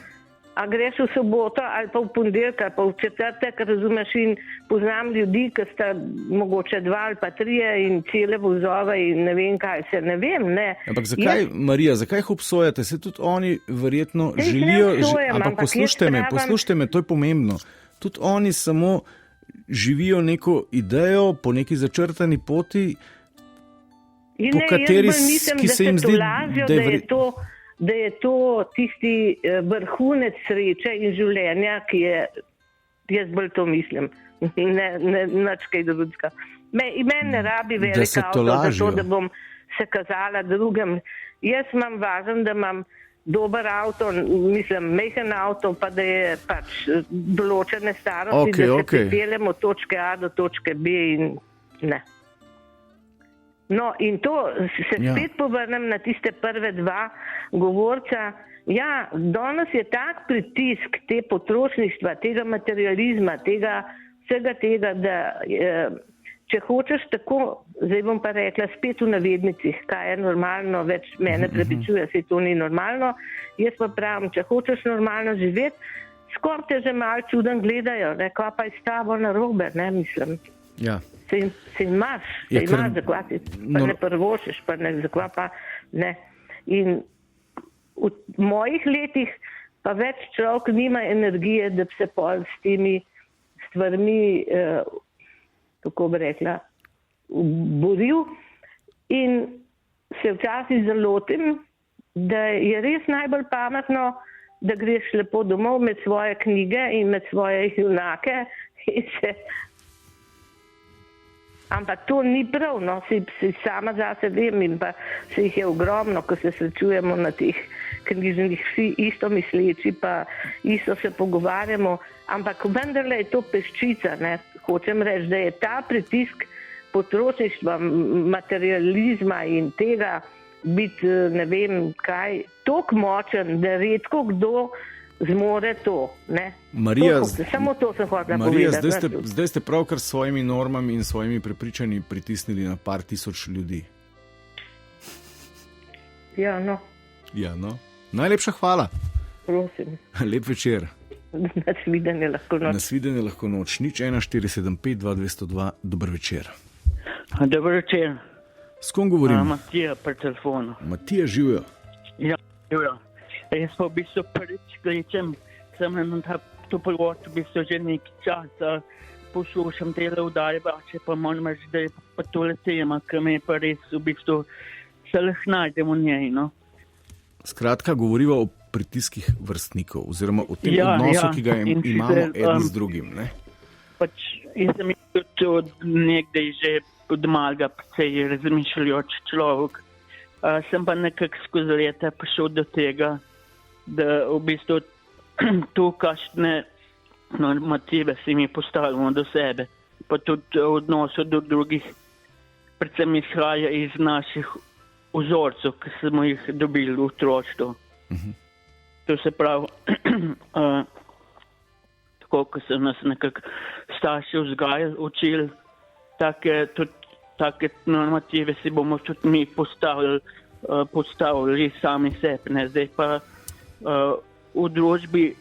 A greš v soboto ali pa v ponedeljek ali pa v četrtek, razumeš, in poznam ljudi, ki sta mogoče 2 ali pa 3 in cele vozove in ne vem kaj se, ne vem, ne. Ampak zakaj, Marija, zakaj jih obsojate? Se tudi oni verjetno želijo... Ampak poslušajte me, to je pomembno. Tudi oni samo živijo neko idejo po neki začrtani poti, po kateri ki se jim zdi, da je to tisti vrhunec sreče in življenja, ki je, jaz bolj to mislim, ne nič kaj drugega. Meni ne rabi velik avto, zato da bom se kazala drugem. Jaz imam važen, da imam dober avto, mislim, mehen avto, pa da je pač določene starosti, da se pripeljem od točke A do točke B in ne. No, in to se spet povrnem na tiste prve 2 govorca. Ja, danes je tak pritisk te potrošništva, tega materializma, vsega tega, da če hočeš tako, zdaj bom pa rekla spet v navednicah, kaj je normalno, več mene prepričuje, se to ni normalno. Jaz pa pravim, če hočeš normalno živeti, skoraj te že malo čuden gledajo, ne, kaj pa je s tabo narobe, ne, mislim. Ja. Se imaš, zakaj si pa ne prvošiš, pa ne, zakaj pa ne. In v mojih letih pa več človek nima energije, da bi se pol s temi stvarmi, kako bi rekla, boril. In se včasih zalotim, da je res najbolj pametno, da greš lepo domov med svoje knjige in med svoje junake in se... Ampak to ni prav, no, si sama zase vem in pa se jih je ogromno, ko se srečujemo na teh knjižnih, vsi isto misleči, pa isto se pogovarjamo, ampak vendarle je to peščica, ne, hočem reči, da je ta pritisk potrošništva, materializma in tega biti, ne vem kaj, toliko močen, da redko kdo zmore to, ne. Marija, samo to sem hotela povedati. Marija, zdaj ste pravkar s svojimi normami in svojimi prepričanji pritisnili na par tisoč ljudi. Ja, no. Ja, no. Najlepša hvala. Prosim. Lep večer. Nasvidenje lahko noč. Nasvidenje lahko noč. 01475 2202. Dober večer. Dober večer. S kom govorim? Matija pri telefonu. Matija, živijo. Ja, živijo. Jaz pa v bistvu prvič kličem, sem na to prvot v bistvu že nekaj časa poslušam tele vdaje, če pa moram reči, da je pa tole tema, ki me pa res v bistvu se lahko najdem v njej, no. Skratka, govoriva o pritiskih vrstnikov oziroma o tem odnosu, ki ga imamo eden z drugim, ne? Pač, jaz sem tudi od nekdaj že od malega precej razmišljajoč človek. Sem pa nekako skozi leta prišel do tega, da v bistvu to, kakšne normative si mi postavljamo do sebe, pa tudi v odnosu do drugih, predvsem izhaja iz naših vzorcev, ki smo jih dobili v otroštvu. To se pravi, tako, ko so nas nekako starši vzgajali, učili, take normative si bomo tudi mi postavili sami sebi, ne. Zdaj pa v družbi,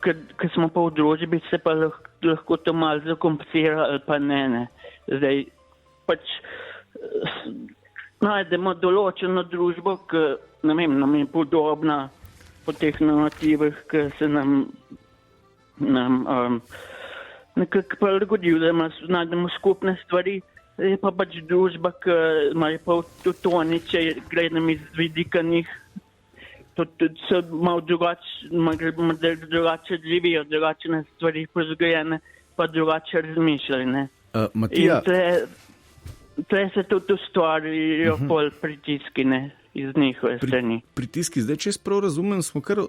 ker smo pa v družbi, se pa lahko to malo zakomplicira ali pa ne. Zdaj pač najdemo določeno družbo, ki, ne vem, nam je podobna po teh normativih, ki se nam nekako prilagodijo, da najdemo skupne stvari. Je pa pač družba, ki imajo pa tudi oni, če gledam iz vidika njih, tudi so malo drugače živijo, drugačne stvari pozgojene, pa drugače razmišljajo, ne. Matija... In tle se tudi ustvarijo pol pritiski, ne, iz njihove strani. Pritiski, zdaj, če jaz prav razumem, smo kar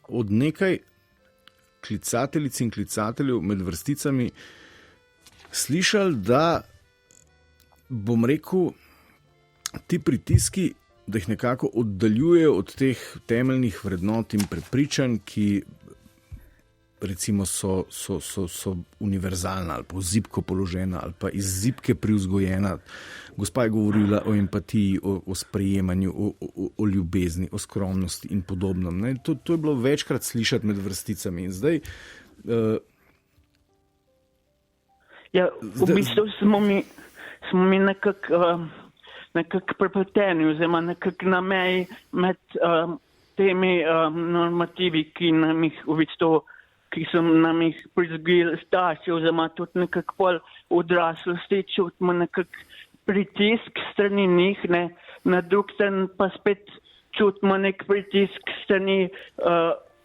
od nekaj klicateljic in klicateljev med vrsticami slišali, da, bom rekel, ti pritiski, da jih nekako oddaljujejo od teh temeljnih vrednot in prepričanj, ki recimo so univerzalna ali pa v zibko položena ali pa iz zibke privzgojena. Gospa je govorila o empatiji, o sprejemanju, o ljubezni, o skromnosti in podobno. Ne? To je bilo večkrat slišati med vrsticami. In zdaj v bistvu smo mi nekako prepleteni, oziroma nekako na meji med temi normativi, ki so nam jih privzgojili starši, oziroma tudi nekako pol odraslosti, čutimo nekako pritisk strani njih, ne, na drug stran pa spet čutimo nek pritisk strani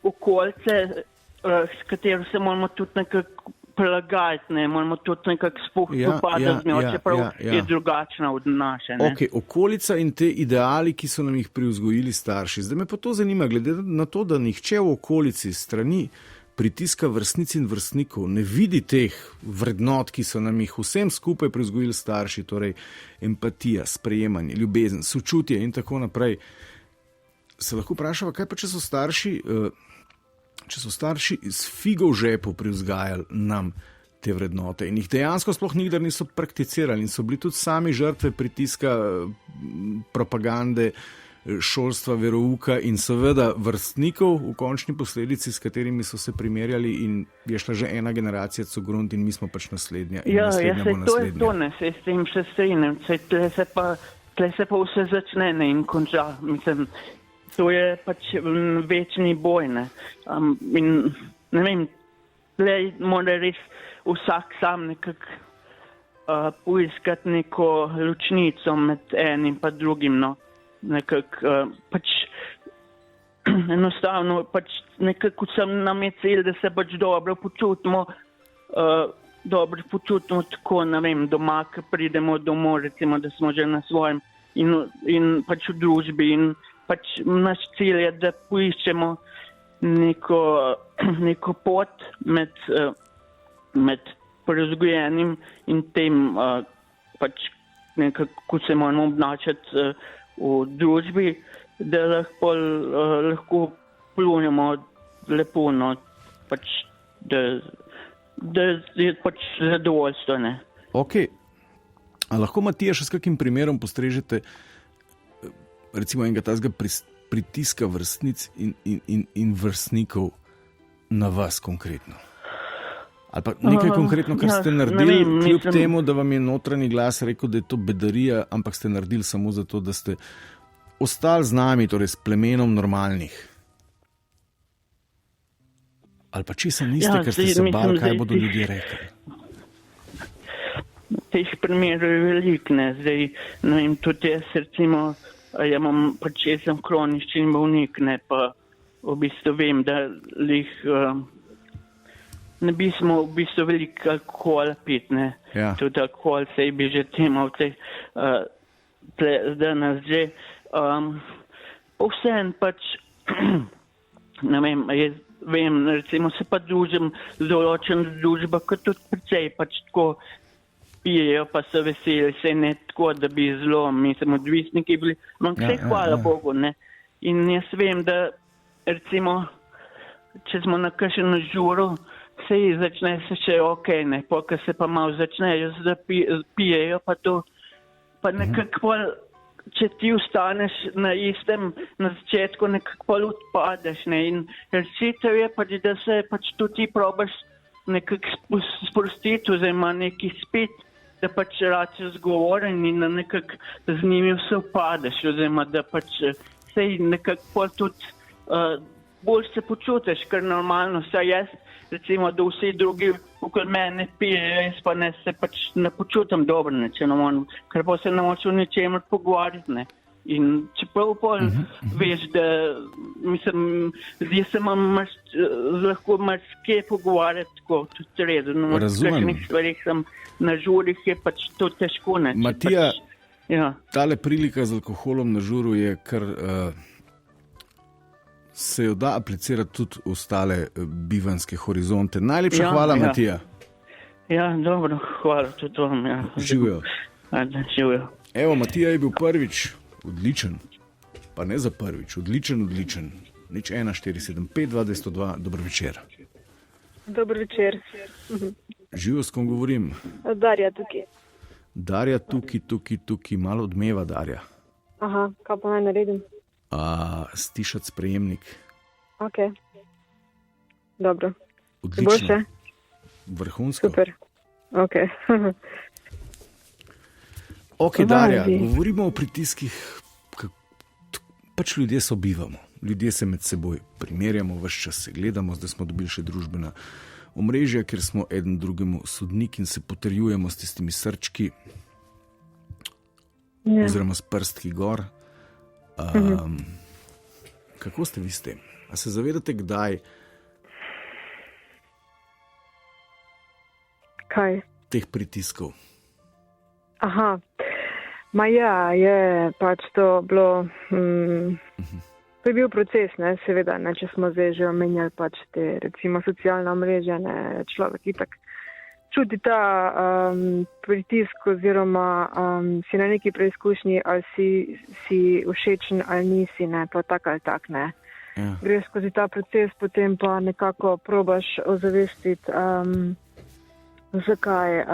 okolice, s katero se moramo tudi nekako prilagajati, ne, moramo tudi nekako spopadati z njo, čeprav je drugačna od naše. Ne. Ok, okolica in te ideali, ki so nam jih privzgojili starši. Zdaj me pa to zanima, glede na to, da nihče v okolici strani pritiska vrstnic in vrstnikov ne vidi teh vrednot, ki so nam jih vsem skupaj privzgojili starši, torej empatija, sprejemanje, ljubezen, sočutje in tako naprej. Se lahko vprašava, kaj pa če so starši iz figo v žepu privzgajali nam te vrednote in jih dejansko sploh nikdar niso prakticirali in so bili tudi sami žrtve pritiska, propagande, šolstva, verouka in seveda vrstnikov v končni posledici, s katerimi so se primerjali in je šla že ena generacija cugrunt in mi smo pač naslednja in naslednja bo naslednja. To je to, ne, se s tem še strinjam, tle se pa vse začne, ne, in konča, mislim, to je pač večni boj, ne, in ne vem, tle mora res vsak sam nekako poiskati neko ločnico med enim pa drugim, no. Nekako pač enostavno pač nekako nam je cilj, da se pač dobro počutimo tako, ne vem, doma, ko pridemo domov, recimo, da smo že na svojem in pač v družbi in pač naš cilj je, da poiščemo neko pot med prevzgojenim in tem pač nekako se moramo obnašati v družbi, da lahko plunemo lepo, no, pač, da je pač zadovoljstvo, ne. Ok. A lahko, Matija, še s kakim primerom postrežete recimo enega tazga pritiska vrstnic in vrstnikov na vas konkretno? Ali pa nekaj konkretno, kar ste naredili, kljub temu, da vam je notranji glas rekel, da je to bedarija, ampak ste naredili samo zato, da ste ostali z nami, torej s plemenom normalnih. Ali pa česa niste, ker ste se bali, kaj bodo ljudje rekli? Teh primerov je veliko, ne. Zdaj, ne vem, tudi jaz recimo, jaz sem kronični bolnik, ne, pa v bistvu vem, da ne bi smo v bistvu veliko alkohola piti, ne. Ja. Tudi alkohol se bi že tema danes že. Vsem pač, ne vem, jaz vem, recimo se pa družim z določeno družbo, kot tudi precej pač tako pijejo, pa so veseli, se ne tako, da bi zelo, mislim, odvisniki bili, vse hvala Bogu, ne. In jaz vem, da recimo, če smo na kakšen žuru, se začne se še ok, ne, ko se pa malo začnejo, da pijejo, pa to, pa nekako, če ti ostaneš na istem, na začetku nekako odpadeš, ne, in rečitev je pač, da se pač tudi ti probaš nekako sprostiti, oziroma neki spet, da pač rače zgovoren in da nekako z njimi vse upadeš, oziroma da pač se nekako tudi bolj se počutiš, ker normalno saj jaz, recimo, da vsi drugi okoli mene pijejo, jaz pa ne se pač ne počutim dobro, ne, če ne morem, ker pa se ne moč o ničemer pogovarjati, ne. In čeprav veš, da mislim, jaz se imam lahko marsikje pogovarjati tako, tudi redo. No, razumem. V stvarih sem na žurih, je pač to težko, ne. Matija, pač, tale prilika z alkoholom na žuru je kar se jo da aplicirati tudi v ostale bivanjske horizonte. Najlepša hvala, Matija. Ja, dobro, hvala tudi vam. Ja. Živijo. Živijo. Evo, Matija je bil prvič, odličen, pa ne za prvič, odličen. Nič 1, 4, 7, 5, 2, 202, dober večer. Dober večer. Živijo, s kom govorim? Darja tukaj. Darja tukaj, malo odmeva Darja. Aha, kaj pa naj naredim? Stišati sprejemnik. Ok. Dobro. Odlično. Boljše? Vrhunsko. Super. Ok. Ok, Darja, govorimo o pritiskih, pač ljudje sobivamo. Ljudje se med seboj primerjamo, ves čas se gledamo, zdaj smo dobili še družbena omrežja, kjer smo eden drugemu sodnik in se potrjujemo s tistimi srčki, oziroma s prstki gor. Kako ste vi s tem? A se zavedate, kdaj Kaj? teh pritiskov? Aha. Ma ja, je pač to bilo... To je bil proces, ne, seveda, ne, če smo zdaj že omenjali pač te, recimo, socialna omrežja, ne, človek itak čuti ta pritisk oziroma si na neki preizkušnji, ali si všečen ali nisi, ne, pa tak ali tak, ne. Ja. Greš skozi ta proces, potem pa nekako probaš ozavestiti, zakaj,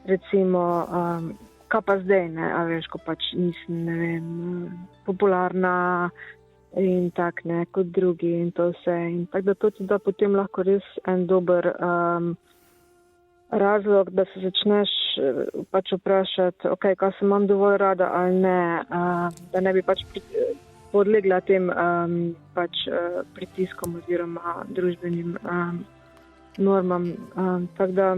recimo, kaj pa zdaj, ne, a veš, ko pač nisem, ne vem, popularna in tak, ne, kot drugi in to vse. In tako da to ti da potem lahko res en dober razlog, da se začneš pač vprašati, ok, kaj se imam dovolj rada ali ne, da ne bi pač podlegla tem pač pritiskom oziroma družbenim normam. Tako da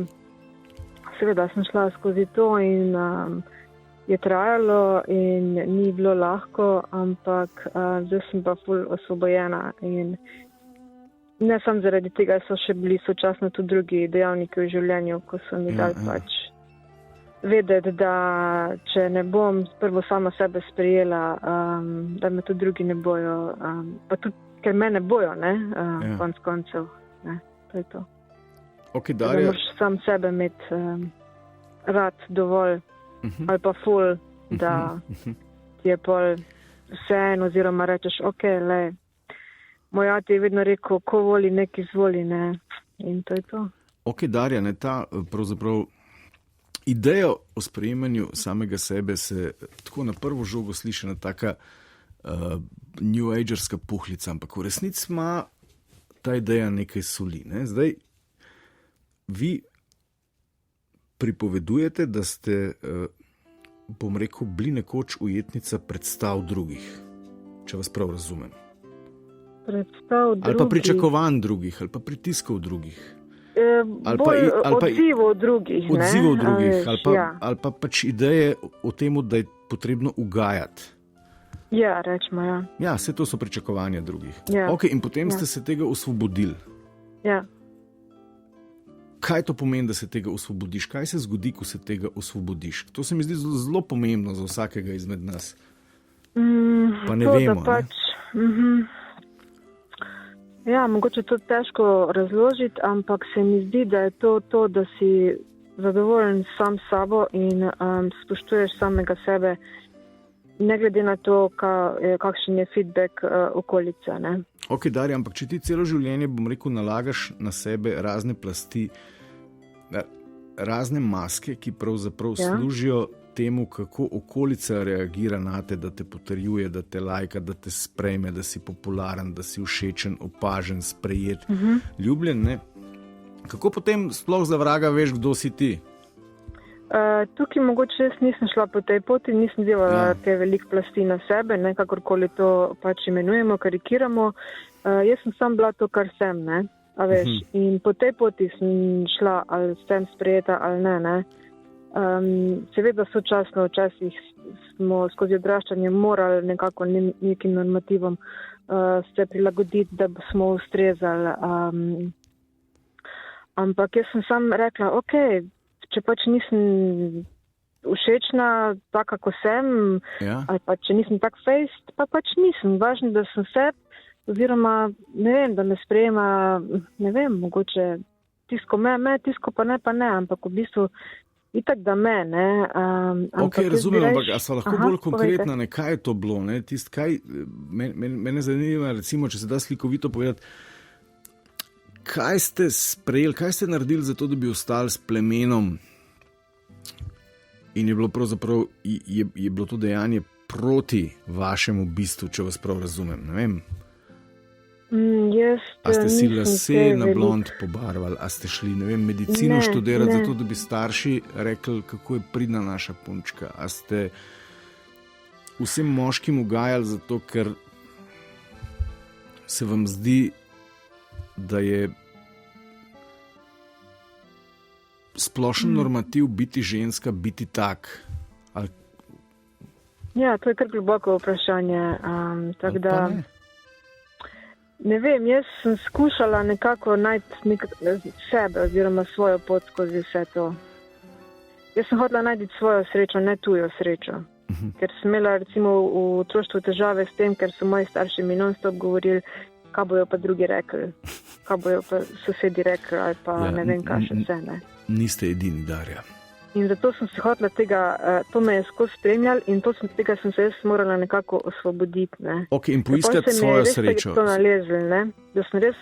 seveda sem šla skozi to in je trajalo in ni bilo lahko, ampak zdaj sem pa ful osvobojena in ne samo zaradi tega, so še bili sočasno tudi drugi dejavniki v življenju, ko so mi dali pač vedeti, da če ne bom prvo sama sebe sprejela, da me tudi drugi ne bojo, pa tudi, ker me ne bojo, ne, konc koncev, ne, to je to. Ok, Da Darja. moraš sam sebe imeti rad dovolj ali pa ful, da ti je pol vseeno oziroma rečeš, ok, le, moj ati je vedno rekel, ko voli, nek izvoli, ne, in to je to. Ok, Darja, ne, ta pravzaprav ideja o sprejemanju samega sebe se tako na prvo žogo sliši na taka new agerska puhlica, ampak v resnici ima ta ideja nekaj soli, ne. Zdaj, vi pripovedujete, da ste, bom rekel, bili nekoč ujetnica predstav drugih, če vas prav razumem. Predstav drugih. Ali pa pričakovanj drugih, ali pa pritiskov drugih. Odzivov drugih, ne? Odzivov drugih, Ja. ali pa pač ideje o tem, da je potrebno ugajati. Ja, rečemo, ja. Ja, vse to so pričakovanja drugih. Ja. Ok, in potem ste se tega osvobodili. Ja. Kaj to pomeni, da se tega osvobodiš? Kaj se zgodi, ko se tega osvobodiš? To se mi zdi zelo pomembno za vsakega izmed nas. Pa ne to, vemo. Pač, ja, mogoče to težko razložiti, ampak se mi zdi, da je to, da si zadovoljen sam s sabo in spoštuješ samega sebe, ne glede na to, kakšen je feedback okolice, ne. Ok, Darja, ampak če ti celo življenje, bom rekel, nalagaš na sebe razne plasti, razne maske, ki pravzaprav služijo temu, kako okolica reagira na te, da te potrjuje, da te lajka, da te sprejme, da si popularen, da si všečen, opažen, sprejet, ljubljen, ne? Kako potem sploh za vraga veš, kdo si ti? Tukaj mogoče jaz nisem šla po tej poti, nisem delala te velik plasti na sebe, ne, kakorkoli to pač imenujemo, karikiramo. Jaz sem sam bila to, kar sem, ne, a veš, in po tej poti sem šla, ali sem sprejeta ali ne. Seveda sočasno včasih smo skozi odraščanje morali nekako nekim normativom se prilagoditi, da smo ustrezali. Ampak jaz sem sam rekla, ok, če pač nisem všečna, taka, kako sem, ali pa če nisem tak fejst, pa pač nisem. Važno, da sem se, oziroma, ne vem, da me sprejema, ne vem, mogoče tisko me, tisko pa ne, ampak v bistvu Itak da ne. Ok, razumem, ampak a so lahko bolj konkretna, ne, kaj je to bilo? Ne? Mene zanima, recimo, če se da slikovito povedati, kaj ste sprejeli, kaj ste naredili za to, da bi ostali s plemenom in je bilo pravzaprav, je bilo to dejanje proti vašemu bistvu, če vas prav razumem, ne vem. A ste si lase na blond pobarvali, a ste šli, ne vem, medicino študirati zato, da bi starši rekli, kako je pridna naša punčka, a ste vsem moškim ugajali zato, ker se vam zdi, da je splošen normativ biti ženska, biti tak. Ali... Ja, to je kar globoko vprašanje, tako da... Ne vem, jaz sem skušala nekako najti sebe oziroma svojo pot skozi vse to. Jaz sem hotela najti svojo srečo, ne tujo srečo. Ker sem imela recimo v otroštvu težave s tem, ker so moji starši mi non-stop govorili, kaj bojo pa drugi rekli, kaj bojo pa sosedi rekli ali pa ne vem kaj še vse. Ne. Niste edini, Darja. In zato sem se hotela tega, to me je skozi spremljal in tega sem se jaz morala nekako osvoboditi. Ne. Ok, in poiskati svojo srečo. To nalezli, ne. Da sem res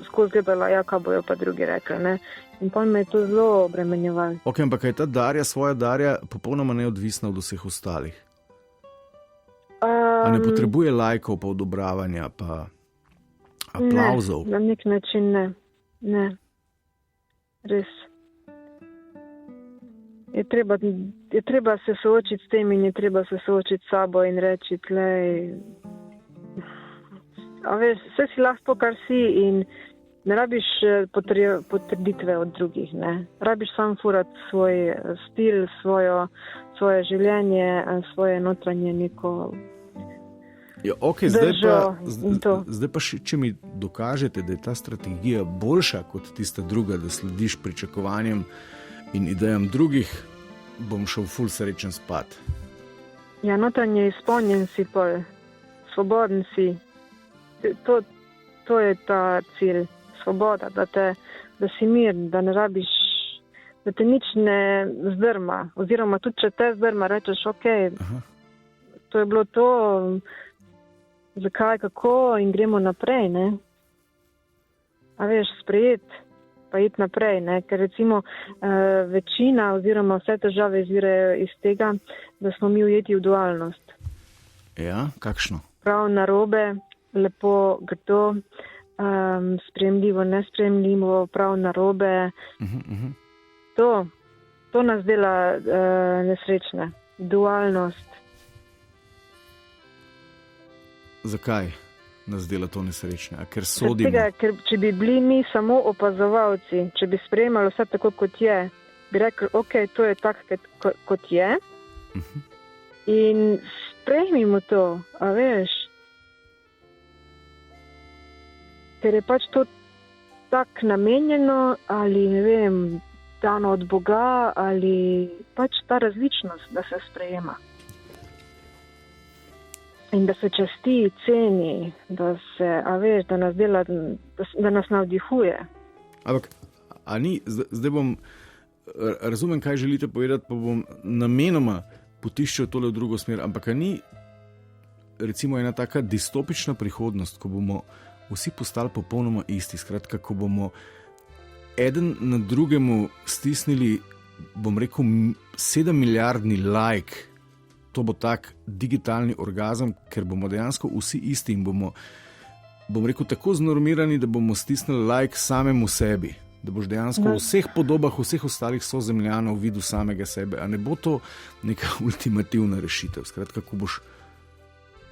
skozi gledala, ja, kaj bojo pa drugi rekli. Ne. In pa me je to zelo obremenjevalo. Ok, ampak je ta Darja, svoja Darja, popolnoma neodvisna od vseh ostalih? A ne potrebuje lajkov, pa odobravanja, pa aplauzov? Ne, na nek način ne. Ne. Res. Je treba se soočiti s tem in je treba se soočiti s sabo in reči, a veš, vse si lahko, kar si in ne rabiš potrditve od drugih, ne. Rabiš sam furati svoj stil, svoje življenje, svoje notranje neko ja, ok, zdaj pa če mi dokažete, da je ta strategija boljša kot tista druga, da slediš pričakovanjem in idejam drugih, bom šel ful srečen spat. Ja, notranje izpolnjen si pol, svoboden si. To je ta cilj, svoboda, da si mir, da ne rabiš, da te nič ne zdrma. Oziroma tudi, če te zdrma, rečeš, ok, to je bilo to, zakaj, kako in gremo naprej, ne. A veš, sprejeti. Pa iti naprej, ne? Ker recimo večina oziroma vse težave izvirajo iz tega, da smo mi ujeti v dualnost. Ja, kakšno? Prav narobe, lepo, grdo, sprejemljivo, nesprejemljivo, prav narobe. To nas dela nesrečne. Dualnost. Zakaj nas dela to nesrečne? A ker sodimo? Tega, ker če bi bili mi samo opazovalci, če bi sprejemali vse tako, kot je, bi rekli, ok, to je tako, kot je. In sprejmimo to, a veš. Ker je pač to tako namenjeno ali, ne vem, dano od Boga ali pač ta različnost, da se sprejema. In da se časti, ceni, da se, a veš, da nas dela, da nas navdihuje. Ampak, a ni, zdaj bom, razumem, kaj želite povedati, pa bom namenoma potiščal tole v drugo smer, ampak a ni, recimo, ena taka distopična prihodnost, ko bomo vsi postali popolnoma isti, skratka, ko bomo eden na drugemu stisnili, bom rekel, 7 milijardni like. To bo tak digitalni orgazem, ker bomo dejansko vsi isti in bomo, bom rekel, tako znormirani, da bomo stisnili like samemu sebi. Da boš dejansko v vseh podobah, vseh ostalih sozemljanov videl samega sebe. A ne bo to neka ultimativna rešitev? Skratka, ko boš...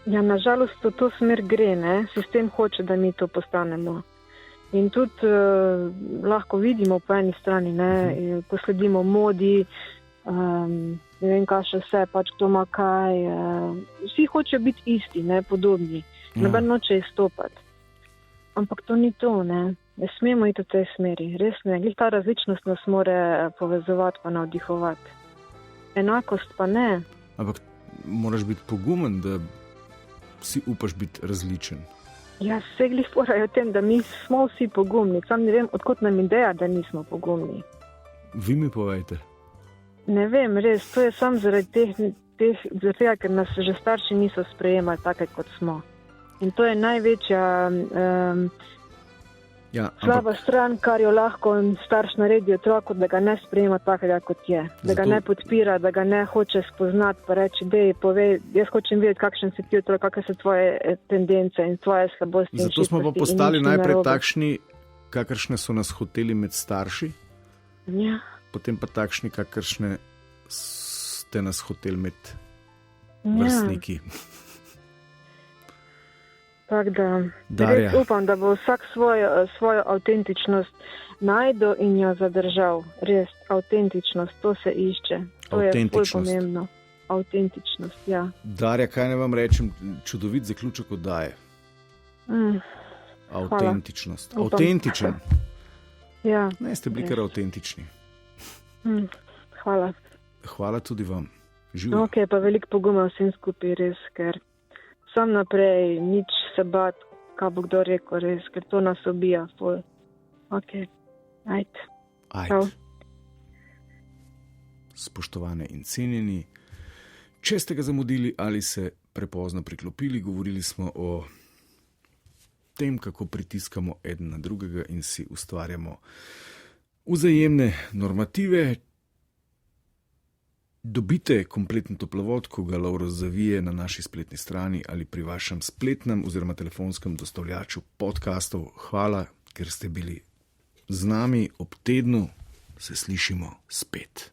Ja, nažalost, v to smer gre, ne? Sistem hoče, da mi to postanemo. In tudi lahko vidimo po eni strani, ne? Ko sledimo modi, ne vem, kaj še vse, pač kdo ima kaj. Vsi hočejo biti isti, ne, podobni. Noben noče izstopati. Ampak to ni to, ne. Ne smemo iti v tej smeri. Res ne. Glih ta različnost nas more povezovati pa navdihovati. Enakost pa ne. Ampak moraš biti pogumen, da si upaš biti različen. Ja, vse glih porajo o tem, da mi smo vsi pogumni. Sam ne vem, odkot nam ideja, da nismo pogumni. Vi mi povejte. Ne vem, res, to je samo zaradi tega, ker nas že starši niso sprejemali take, kot smo. In to je največja slaba stran, kar jo lahko starš naredi otroku, da ga ne sprejema takega, kot je. Da ga ne podpira, da ga ne hoče spoznati, pa reči, dej, povej, jaz hočem vedeti, kakšen si ti otrok, kakšne so tvoje tendence in tvoje slabosti. Zato smo pa postali najprej takšni, kakršne so nas hoteli med starši, potem pa takšni, kakršne ste nas hoteli med vrstniki. Tako da res upam, da bo vsak svojo avtentičnost najdel in jo zadržal. Res, avtentičnost, to se išče. To je bolj pomembno. Avtentičnost, ja. Darja, kaj ne vam rečem, čudovit zaključek oddaje. Avtentičnost. Avtentičen. Ja. Ne, ste bili kar avtentični. Hvala. Hvala tudi vam. Živjo. Ok, pa veliko poguma vsem skupaj, res, ker sam naprej, nič se bat, kaj bo kdo rekel, res, ker to nas ubija. Ok, ajde. Spoštovane in cenjeni, če ste ga zamudili ali se prepozno priklopili, govorili smo o tem, kako pritiskamo eden na drugega in si ustvarjamo vzajemne normative. Dobite kompleten toplovod, ko ga Lovro zavije na naši spletni strani ali pri vašem spletnem oziroma telefonskem dostavljaču podcastov. Hvala, ker ste bili z nami ob tednu. Se slišimo spet.